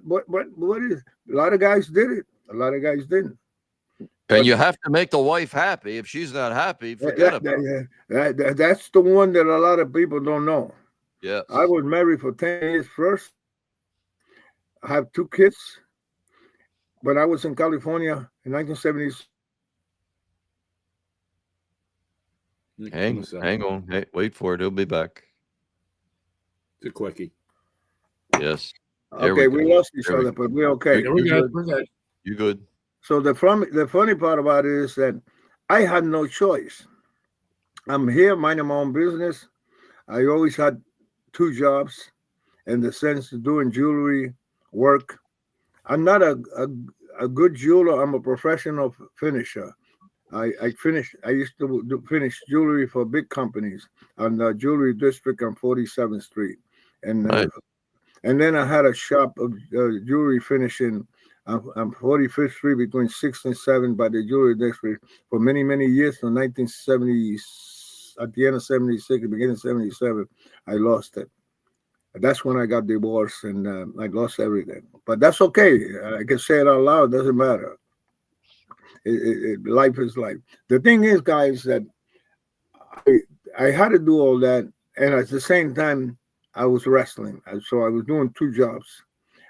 What is, a lot of guys did it. A lot of guys didn't. And you have to make the wife happy. If she's not happy, forget about it. That's the one that a lot of people don't know. Yes. I was married for 10 years first. I have 2 kids. But I was in California in 1970s. Hang on. Hey, wait for it. It'll be back. It's a quickie. Yes. Okay, we lost each other, but we're okay. We're good. We're good. You good? So the funny part about it is that I had no choice. I'm here minding my own business. I always had 2 jobs in the sense of doing jewelry work. I'm not a good jeweler. I'm a professional finisher. I used to finish jewelry for big companies on the jewelry district on 47th Street. And Right. and then I had a shop of jewelry finishing on 45th Street between 6th and 7th by the jewelry district for many, many years. From 1970, at the end of 76, the beginning of 77, I lost it. That's when I got divorced and I lost everything. But that's okay. I can say it out loud. It doesn't matter. Life is life. The thing is, guys, that I had to do all that. And at the same time, I was wrestling. So I was doing 2 jobs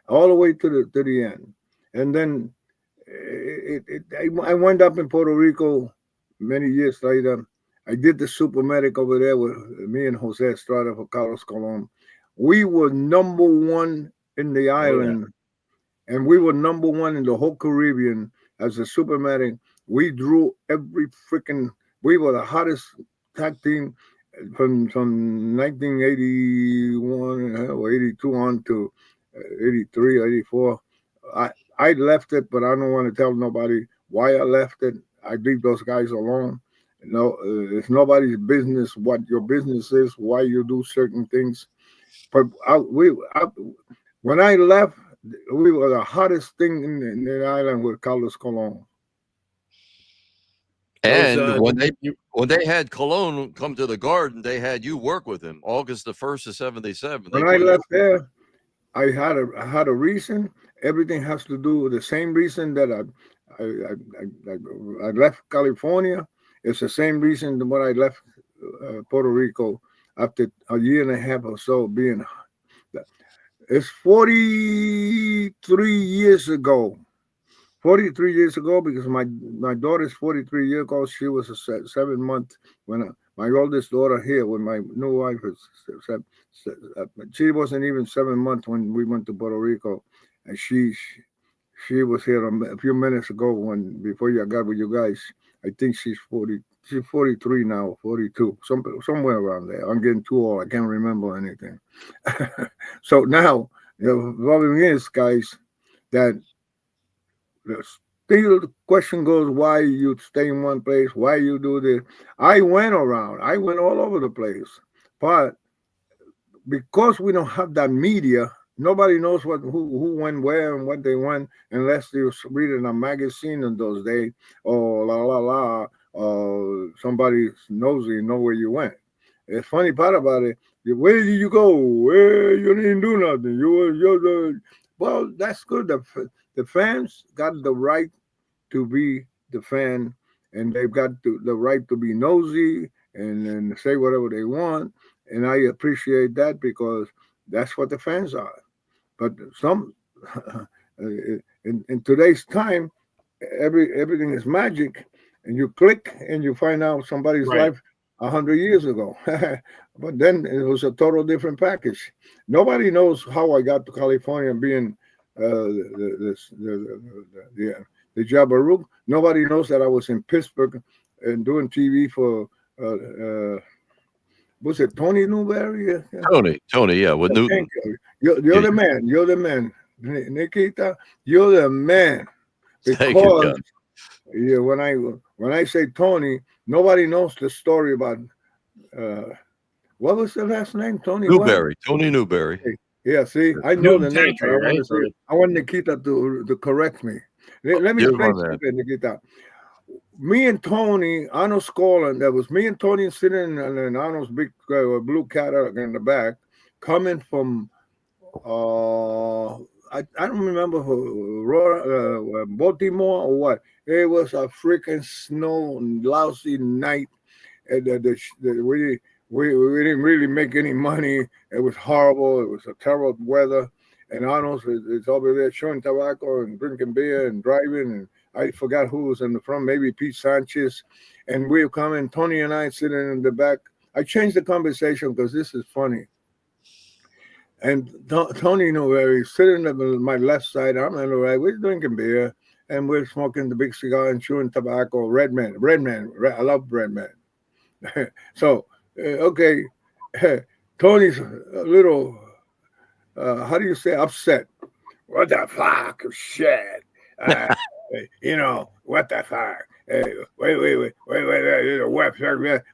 all the way to the end. And then I wound up in Puerto Rico many years later. I did the super medic over there with me and Jose Estrada for Carlos Colon. We were number 1 in the island, and we were number 1 in the whole Caribbean as a super medic. We drew every freaking. We were the hottest tag team from 1981 or 82 on to 83, 84. I left it, but I don't want to tell nobody why I left it. I leave those guys alone. It's nobody's business what your business is, why you do certain things. But when I left, we were the hottest thing in the island with Carlos Colon. And when they had Cologne come to the Garden, they had you work with him August the 1st of 77. When I left there, I had a reason. Everything has to do with the same reason that I left California. It's the same reason when I left Puerto Rico after a year and a half or so being. It's 43 years ago. 43 years ago, because my daughter's 43 years ago. She was a 7-month when my oldest daughter here, when my new wife she wasn't even 7 months when we went to Puerto Rico, and she was here a few minutes ago before you got with you guys. I think she's 40. She's 43 now, 42, somewhere around there. I'm getting too old. I can't remember anything. So now the problem is, guys, that still the question goes, why you stay in one place? Why you do this? I went around. I went all over the place. But because we don't have that media, nobody knows who went where and what they went unless they was reading a magazine in those days or somebody knows you know where you went. The funny part about it, where did you go? Where you didn't do nothing. Well, that's good. The fans got the right to be the fan, and they've got the right to be nosy and say whatever they want. And I appreciate that because that's what the fans are. But in today's time, everything is magic, and you click and you find out somebody's life 100 years ago. But then it was a total different package. Nobody knows how I got to California being the Jabaruk. Nobody knows that I was in Pittsburgh and doing TV for Was it Tony Newberry? Yeah. Tony, yeah, with Newton. Thank you. You're the man. You're the man, Nikita. You're the man. Thank you, Because John. yeah, when I say Tony, nobody knows the story about what was the last name? Tony what? Tony Newberry. Yeah, see, I know Newton the name, but I Territory, want right? to say I want Nikita to correct me. Let me You're explain my man. something, Nikita. Me and Tony, Arnold Scala, that was me and Tony sitting in Arnold's big blue Cadillac in the back, coming from I don't remember Baltimore or what. It was a freaking snow lousy night, and we didn't really make any money. It was horrible. It was a terrible weather, and Arnold is over there chewing tobacco and drinking beer and driving. And I forgot who was in the front, maybe Pete Sanchez, and we were coming. Tony and I sitting in the back. I changed the conversation because this is funny. And Tony Newberry sitting at my left side. I'm on the right. We're drinking beer and we're smoking the big cigar and chewing tobacco. Red man. I love red man. So, okay, Tony's a little, how do you say, upset. What the fuck? Shit. What the fuck? Wait.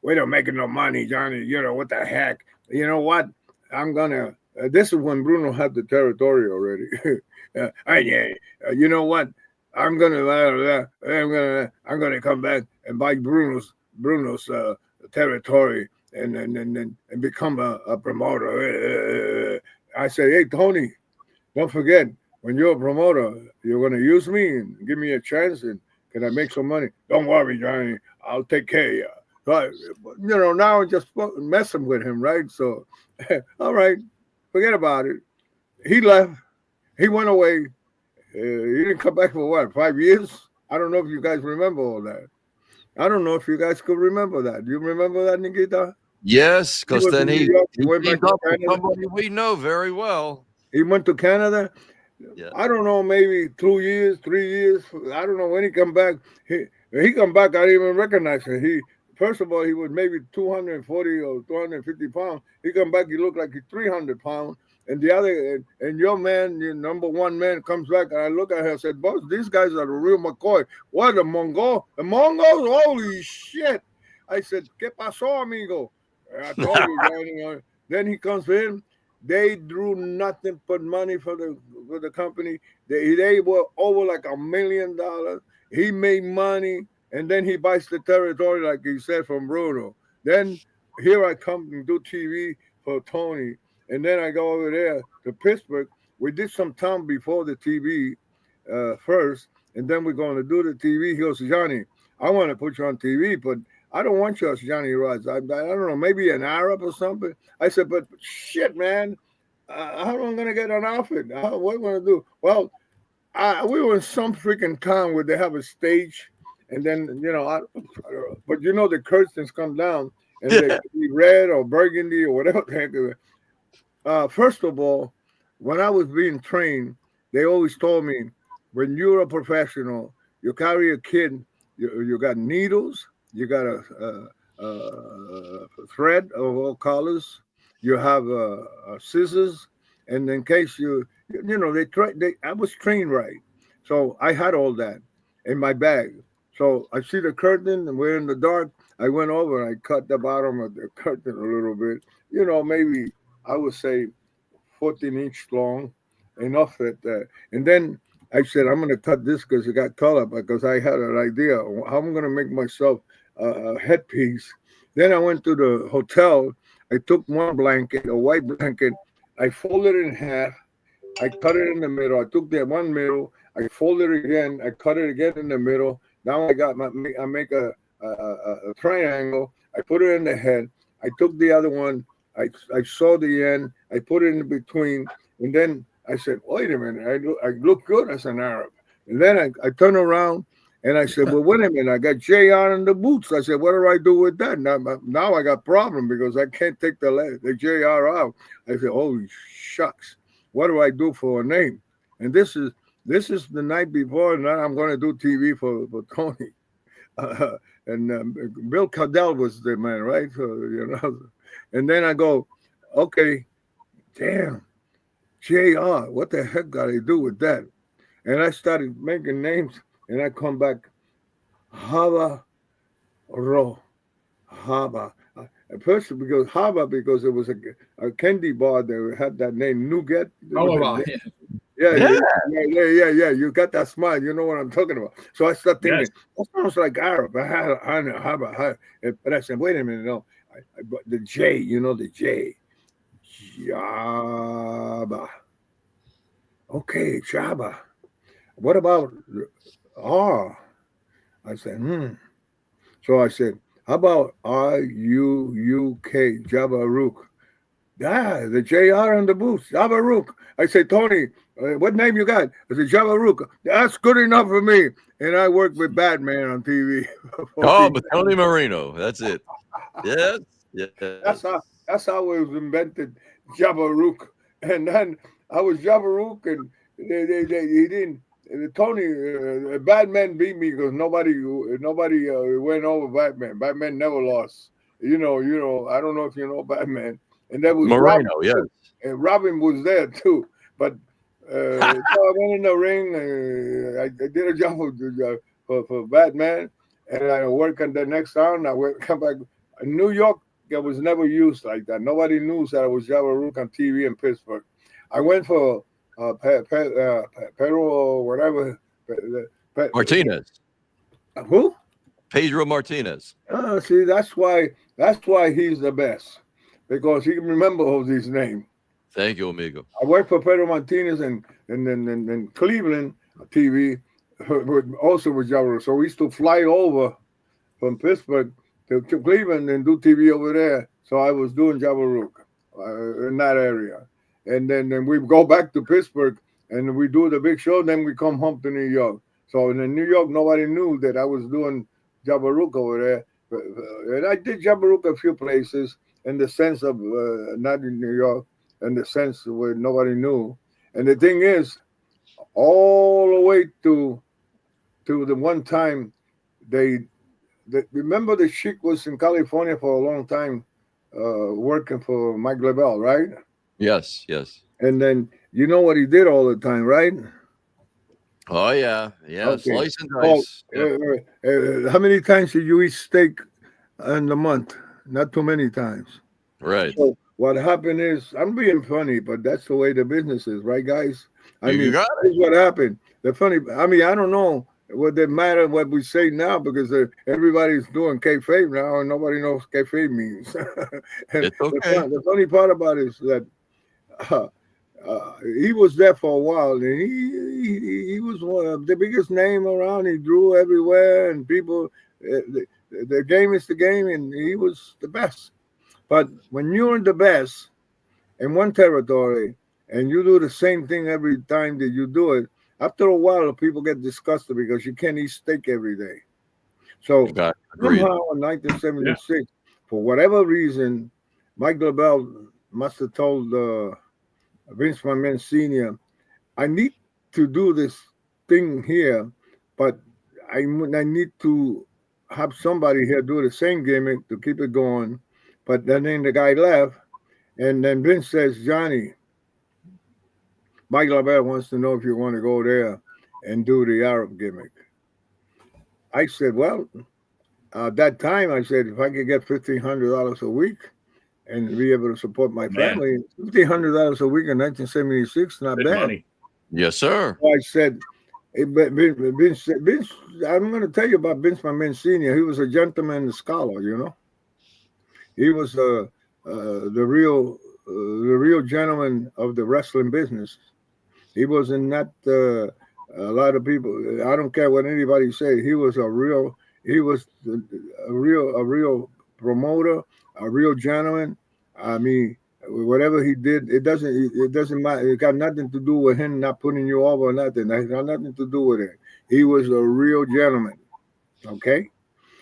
We don't make no money, Johnny. What the heck? You know what? I'm going to. This is when Bruno had the territory already. You know what? I'm gonna come back and buy Bruno's territory and become a promoter. I say, hey Tony, don't forget when you're a promoter, you're gonna use me and give me a chance and can I make some money? Don't worry, Johnny, I'll take care of you. So, now I'm just messing with him, right? So, all right. Forget about it. He left. He went away. He didn't come back for what, 5 years? I don't know if you guys remember all that. I don't know if you guys could remember that. Do you remember that, Nikita? Yes, because then he went back teamed to up with Canada. somebody we know very well. He went to Canada. Yeah. I don't know, maybe 2 years, 3 years. I don't know when he come back. He come back. I didn't even recognize him. First of all, he was maybe 240 or 250 pounds. He come back, he looked like he's 300 pounds. And the other, and your man, your number one man, comes back, and I look at her and said, "Boss, these guys are the real McCoy." What, the Mongol? The Mongols? Holy shit! I said, "¿Qué pasó, amigo?" I told you. Then he comes in. They drew nothing but money for the company. They were over like $1 million. He made money. And then he buys the territory, like he said, from Bruno. Then here I come and do TV for Tony. And then I go over there to Pittsburgh. We did some time before the TV first. And then we're going to do the TV. He goes, Johnny, I want to put you on TV, but I don't want you as Johnny Rodz. I don't know, maybe an Arab or something. I said, but shit, man, how am I going to get an outfit? What am I going to do? Well, we were in some freaking town where they have a stage. And then, but the curtains come down and they be red or burgundy or whatever the heck. First of all, when I was being trained, they always told me, when you're a professional, you carry a kid, you got needles, you got a thread of all colors, you have scissors, and in case I was trained right. So I had all that in my bag. So I see the curtain and we're in the dark. I went over and I cut the bottom of the curtain a little bit. Maybe I would say 14 inch long, enough that. And then I said, I'm going to cut this because it got color, because I had an idea how I'm going to make myself a headpiece. Then I went to the hotel. I took one blanket, a white blanket. I folded it in half. I cut it in the middle. I took that one middle. I folded it again. I cut it again in the middle. Now I make a triangle. I put it in the head. I took the other one. I saw the end. I put it in between. And then I said, wait a minute. I look good as an Arab. And then I turned around and I said, well, wait a minute. I got JR in the boots. I said, what do I do with that? Now I got a problem because I can't take the JR out. I said, holy shucks. What do I do for a name? And this is the night before, and now I'm going to do TV for Tony. And Bill Cardell was the man, right? So, And then I go, okay, damn, JR, what the heck got to do with that? And I started making names, and I come back, Hava Ro, Hava. At first, because Hava, because it was a candy bar that had that name, Nougat. Oh, Yeah, Yeah. yeah. You got that smile. You know what I'm talking about. So I start thinking, Yes. that sounds like Arab. But I said, wait a minute, no. But the J, the J. Jabba. Okay, Jabba. What about R? I said, So I said, how about RUUK, Jabaruk? Yeah, the JR on the booth, Jabaruk. I say, Tony, what name you got? I said, Jabaruk. That's good enough for me. And I worked with Batman on TV. Oh, but Tony Marino. That's it. Yes. Yes. That's how it was invented, Jabaruk. And then I was Jabaruk, and he didn't. Tony, Batman beat me because nobody went over Batman. Batman never lost. I don't know if you know Batman. And that was Robin. Marino. Yes. And Robin was there too. But so I went in the ring. I did a job for Batman, and I worked on the next round. Come back. In New York, it was never used like that. Nobody knew that I was Jabaruk on TV in Pittsburgh. I went for Pedro or whatever. Martinez. Who? Pedro Martinez. See, that's why he's the best, because he can remember all these names. Thank you, amigo. I worked for Pedro Martinez and Cleveland TV, also with Jabaruk. So we used to fly over from Pittsburgh to Cleveland and do TV over there. So I was doing Jabaruk in that area. And then we go back to Pittsburgh and we do the big show. Then we come home to New York. So in New York, nobody knew that I was doing Jabaruk over there. And I did Jabaruk a few places in the sense of not in New York, in the sense where nobody knew. And the thing is, all the way to the one time remember the Sheik was in California for a long time working for Mike LaBelle, right? Yes. And then you know what he did all the time, right? Oh yeah. Okay. Slice and dice. How many times did you eat steak in a month? Not too many times. Right. So what happened is, I'm being funny, but that's the way the business is, right, guys? You got This is what happened. I don't know what it matter what we say now, because everybody's doing kayfabe now, and nobody knows what kayfabe means. And It's okay. the funny part about it is that he was there for a while, and he was one of the biggest name around. He drew everywhere, and people, the game is the game, and he was the best. But when you're the best in one territory and you do the same thing every time that you do it, after a while, people get disgusted because you can't eat steak every day. So Agreed. somehow in 1976, for whatever reason, Mike LaBelle must have told Vince McMahon Sr., I need to do this thing here, but I need to have somebody here do the same gimmick to keep it going. But then the guy left, and then Vince says, Johnny, Mike LaBelle wants to know if you want to go there and do the Arab gimmick. I said, well, at that time, I said, if I could get $1,500 a week and be able to support my family, $1,500 a week in 1976, not Good bad. money. Yes, sir. So I said, Vince, I'm going to tell you about Vince McMahon Sr. He was a gentleman, a scholar, you know. He was the real gentleman of the wrestling business. He wasn't not a lot of people. I don't care what anybody say. He was a real promoter, a real gentleman. I mean, whatever he did, it doesn't matter. It got nothing to do with him not putting you over or nothing. It got nothing to do with it. He was a real gentleman. Okay.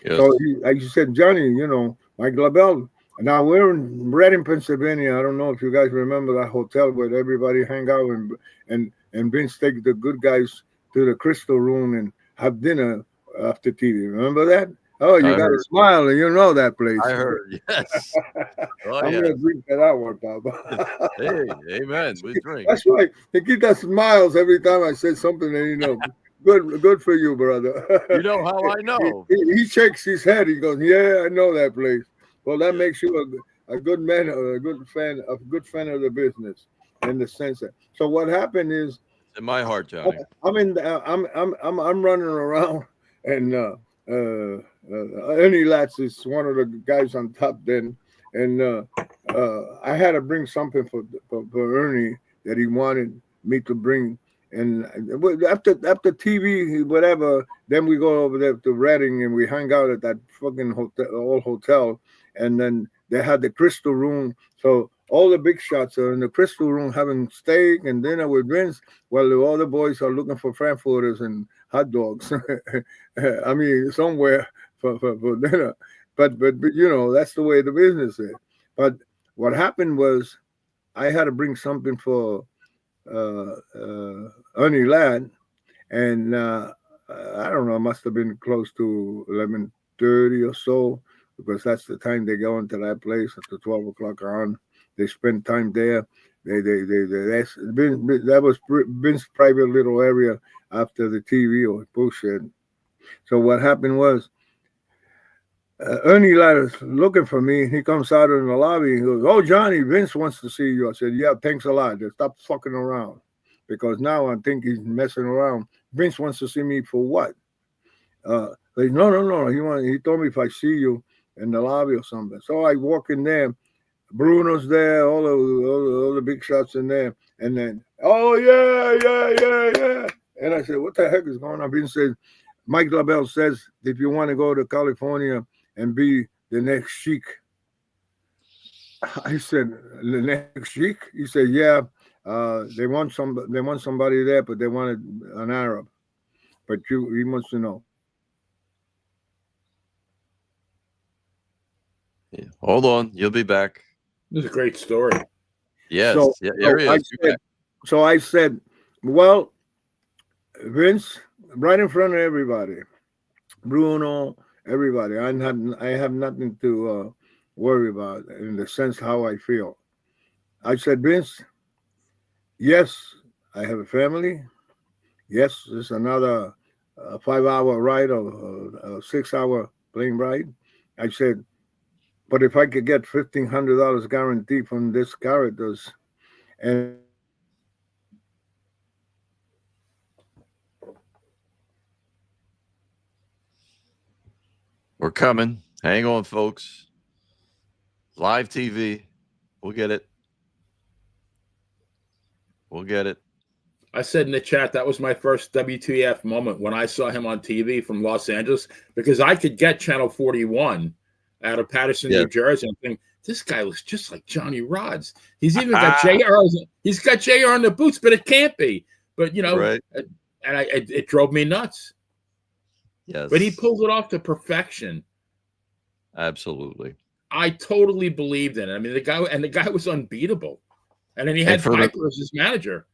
Yes. So like you said, Johnny, you know, Mike LaBelle. Now we're in Reading, Pennsylvania. I don't know if you guys remember that hotel where everybody hang out and Vince take the good guys to the Crystal Room and have dinner after TV. Remember that? Oh, you I got a heard. smile, and you know that place. I heard. Yes. Oh I'm yeah. gonna drink that out one, Papa. Hey, amen. We drink. That's right. Nikita smiles every time I say something, and good for you, brother. You know how I know. He shakes his head. He goes, "Yeah, I know that place." Well, that Yeah. makes you a good man, a good fan of the business, in the sense that. So what happened is, It's in my heart, Johnny. I'm running around, and Ernie Latz is one of the guys on top then, and I had to bring something for Ernie that he wanted me to bring. And after TV, whatever, then we go over there to Reading and we hang out at that fucking old hotel. And then they had the Crystal Room. So all the big shots are in the Crystal Room having steak and dinner with Vince, while the other boys are looking for frankfurters and hot dogs. I mean, somewhere for dinner. But that's the way the business is. But what happened was I had to bring something for Ernie Ladd, and I don't know, it must have been close to 11:30 or so, because that's the time they go into that place at the 12 o'clock on. They spend time there. That was Vince's private little area after the TV or bullshit. So what happened was, Ernie Ladd is looking for me. He comes out in the lobby. He goes, "Oh, Johnny, Vince wants to see you." I said, "Yeah, thanks a lot. Just stop fucking around." Because now I think he's messing around. Vince wants to see me for what? Like, no. He told me if I see you in the lobby or something. So I walk in there. Bruno's there. All the big shots in there. And then, oh, yeah. And I said, what the heck is going on? Vince said, Mike LaBelle says, if you want to go to California and be the next Sheik. I said, the next Sheik? He said, yeah. They want somebody there, but they wanted an Arab. But he wants to know. Yeah. Hold on, you'll be back. This is a great story. Yes, So, yeah, there he is. I said, well, Vince, right in front of everybody, Bruno, everybody. I have nothing to worry about in the sense how I feel. I said, Vince, yes, I have a family. Yes, it's another 5-hour ride or a 6-hour plane ride. I said, but if I could get $1,500 guaranteed from this characters, and We're coming. Hang on, folks. Live TV. We'll get it. I said in the chat that was my first WTF moment when I saw him on TV from Los Angeles, because I could get Channel 41 out of Patterson, New Jersey. I'm thinking, this guy looks just like Johnny Rodz. He's even got JR. He's got JR on the boots, but it can't be. But Right. And it drove me nuts. Yes. But he pulled it off to perfection. Absolutely. I totally believed in it. I mean, the guy was unbeatable. And then he had Piper as his manager.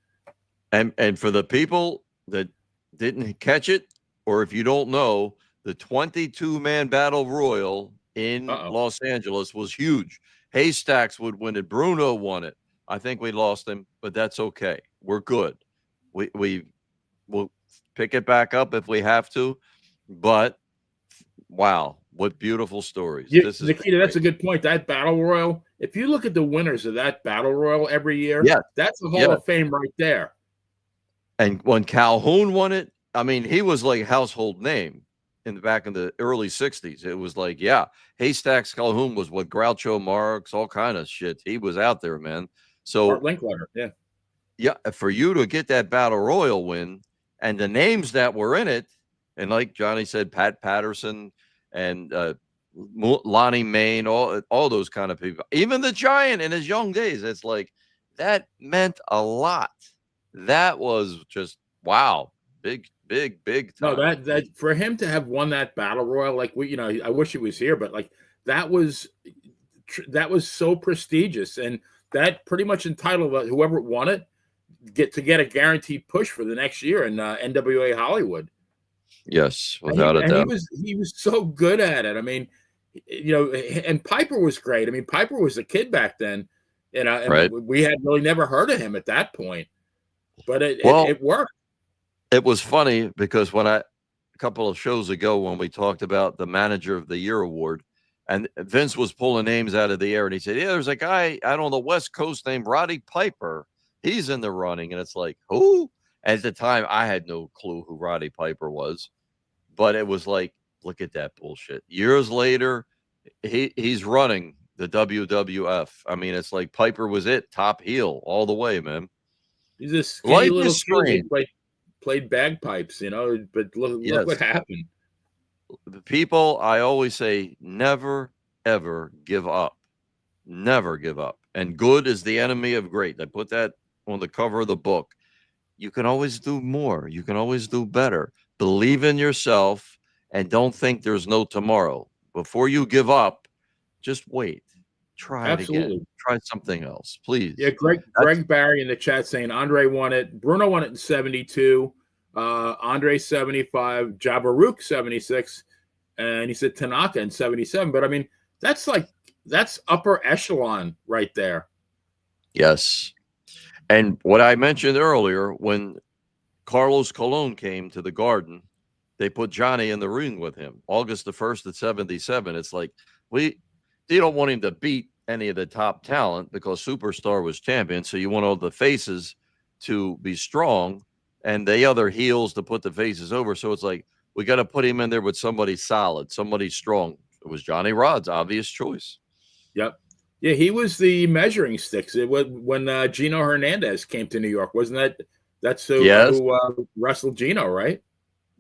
And for the people that didn't catch it, or if you don't know, the 22-man battle royal in Los Angeles was huge. Haystacks would win it. Bruno won it. I think we lost him, but that's okay. We're good. We'll pick it back up if we have to. But wow, what beautiful stories. Nikita, that's a good point. That battle royal, if you look at the winners of that battle royal every year, that's the Hall of Fame right there. And when Calhoun won it, I mean, he was like a household name back in the early 60s. It was like, Haystacks Calhoun was what Groucho Marx, all kind of shit. He was out there, man. So Art Linkletter, for you to get that battle royal win and the names that were in it, and like Johnny said, Pat Patterson and Lonnie Main, all those kind of people, even the Giant in his young days, it's like that meant a lot. That was just wow, big time. No, that for him to have won that battle royal, like I wish he was here, but like that was so prestigious, and that pretty much entitled whoever won it get a guaranteed push for the next year in NWA Hollywood. Yes, without a And doubt. he was so good at it. I mean, and Piper was great. I mean, Piper was a kid back then, and Right. we had really never heard of him at that point, but Well, it worked. it was funny because a couple of shows ago when we talked about the Manager of the Year award, and Vince was pulling names out of the air, and he said, "Yeah, there's a guy out on the West Coast named Roddy Piper. He's in the running." And it's like, who? At the time, I had no clue who Roddy Piper was, but it was like, look at that bullshit. Years later, he's running the WWF. I mean, it's like Piper was it, top heel all the way, man. He's a skinny Life little is kid. He strange. played bagpipes, but look what Yes. happened. The people, I always say, never, ever give up. Never give up. And good is the enemy of great. I put that on the cover of the book. You can always do more. You can always do better. Believe in yourself and don't think there's no tomorrow. Before you give up, just wait. Try it again. Absolutely. Try something else, please. Yeah, Greg Barry in the chat saying Andre won it. Bruno won it in 72. Andre 75. Jabaruk 76. And he said Tanaka in 77. But I mean, that's upper echelon right there. Yes. And what I mentioned earlier, when Carlos Colon came to the Garden, they put Johnny in the ring with him. August the 1st at 77. It's like, you don't want him to beat any of the top talent because Superstar was champion. So you want all the faces to be strong and the other heels to put the faces over. So it's like, we got to put him in there with somebody solid, somebody strong. It was Johnny Rodz, obvious choice. Yep. Yeah, he was the measuring sticks. It was when Gino Hernandez came to New York, wasn't that's who wrestled Gino, right?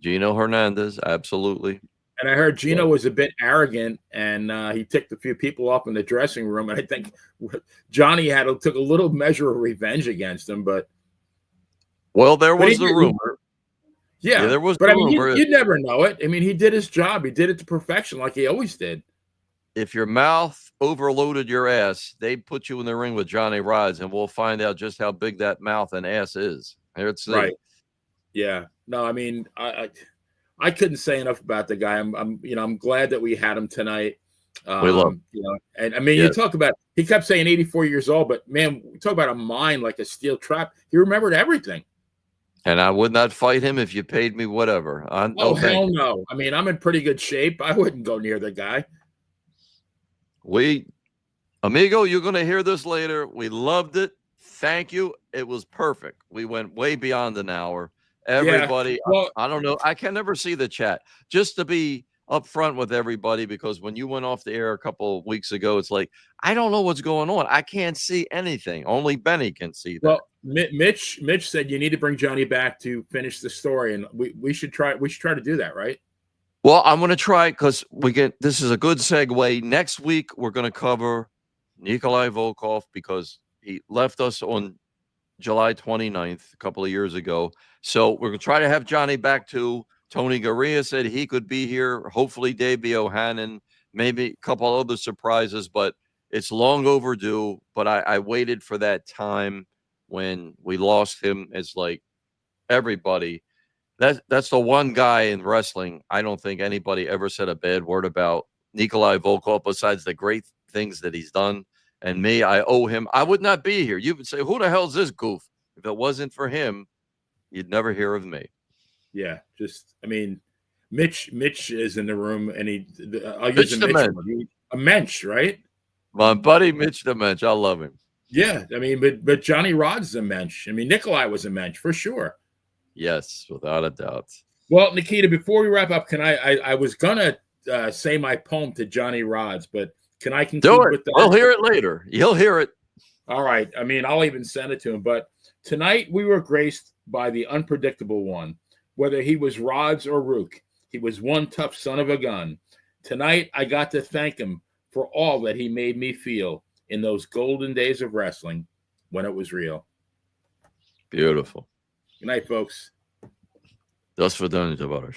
Gino Hernandez, absolutely. And I heard Gino was a bit arrogant, and he ticked a few people off in the dressing room. And I think Johnny took a little measure of revenge against him. But there was the rumor. Yeah, there was. But I mean, you never know it. I mean, he did his job. He did it to perfection, like he always did. If your mouth overloaded your ass, they'd put you in the ring with Johnny Rodz, and we'll find out just how big that mouth and ass is. Let's see. Right. Yeah. No, I mean, I couldn't say enough about the guy. I'm glad that we had him tonight. We love him. And I mean, you talk about, he kept saying 84 years old, but man, talk about a mind like a steel trap. He remembered everything. And I would not fight him if you paid me whatever. Hell no. I mean, I'm in pretty good shape. I wouldn't go near the guy. Amigo, you're going to hear this later. We loved it. Thank you. It was perfect. We went way beyond an hour. Everybody, I don't know. I can never see the chat. Just to be upfront with everybody, because when you went off the air a couple of weeks ago, it's like, I don't know what's going on. I can't see anything. Only Benny can see that. Well, Mitch said you need to bring Johnny back to finish the story, and we should try to do that, right? Well, I'm going to try because this is a good segue. Next week, we're going to cover Nikolai Volkov because he left us on July 29th, a couple of years ago. So we're going to try to have Johnny back too. Tony Garea said he could be here. Hopefully Davey O'Hannon, maybe a couple other surprises, but it's long overdue. But I waited for that time when we lost him. It's like everybody. That's the one guy in wrestling I don't think anybody ever said a bad word about, Nikolai Volkov, besides the great things that he's done. And me, I owe him. I would not be here. You would say, who the hell is this goof? If it wasn't for him, you'd never hear of me. Yeah, Mitch is in the room, and I'll use a mensch, right? My buddy Mitch the Mensch. I love him. Yeah, I mean, but Johnny Rod's a mensch. I mean, Nikolai was a mensch for sure. Yes, without a doubt. Well, Nikita, before we wrap up, I was gonna say my poem to Johnny Rodz, but can I conclude with that? We'll hear it later. You'll hear it. All right. I mean, I'll even send it to him. But tonight we were graced by the unpredictable one. Whether he was Rodz or Rook, he was one tough son of a gun. Tonight I got to thank him for all that he made me feel in those golden days of wrestling when it was real. Beautiful. Good night, folks. Das für deine Jabaruk.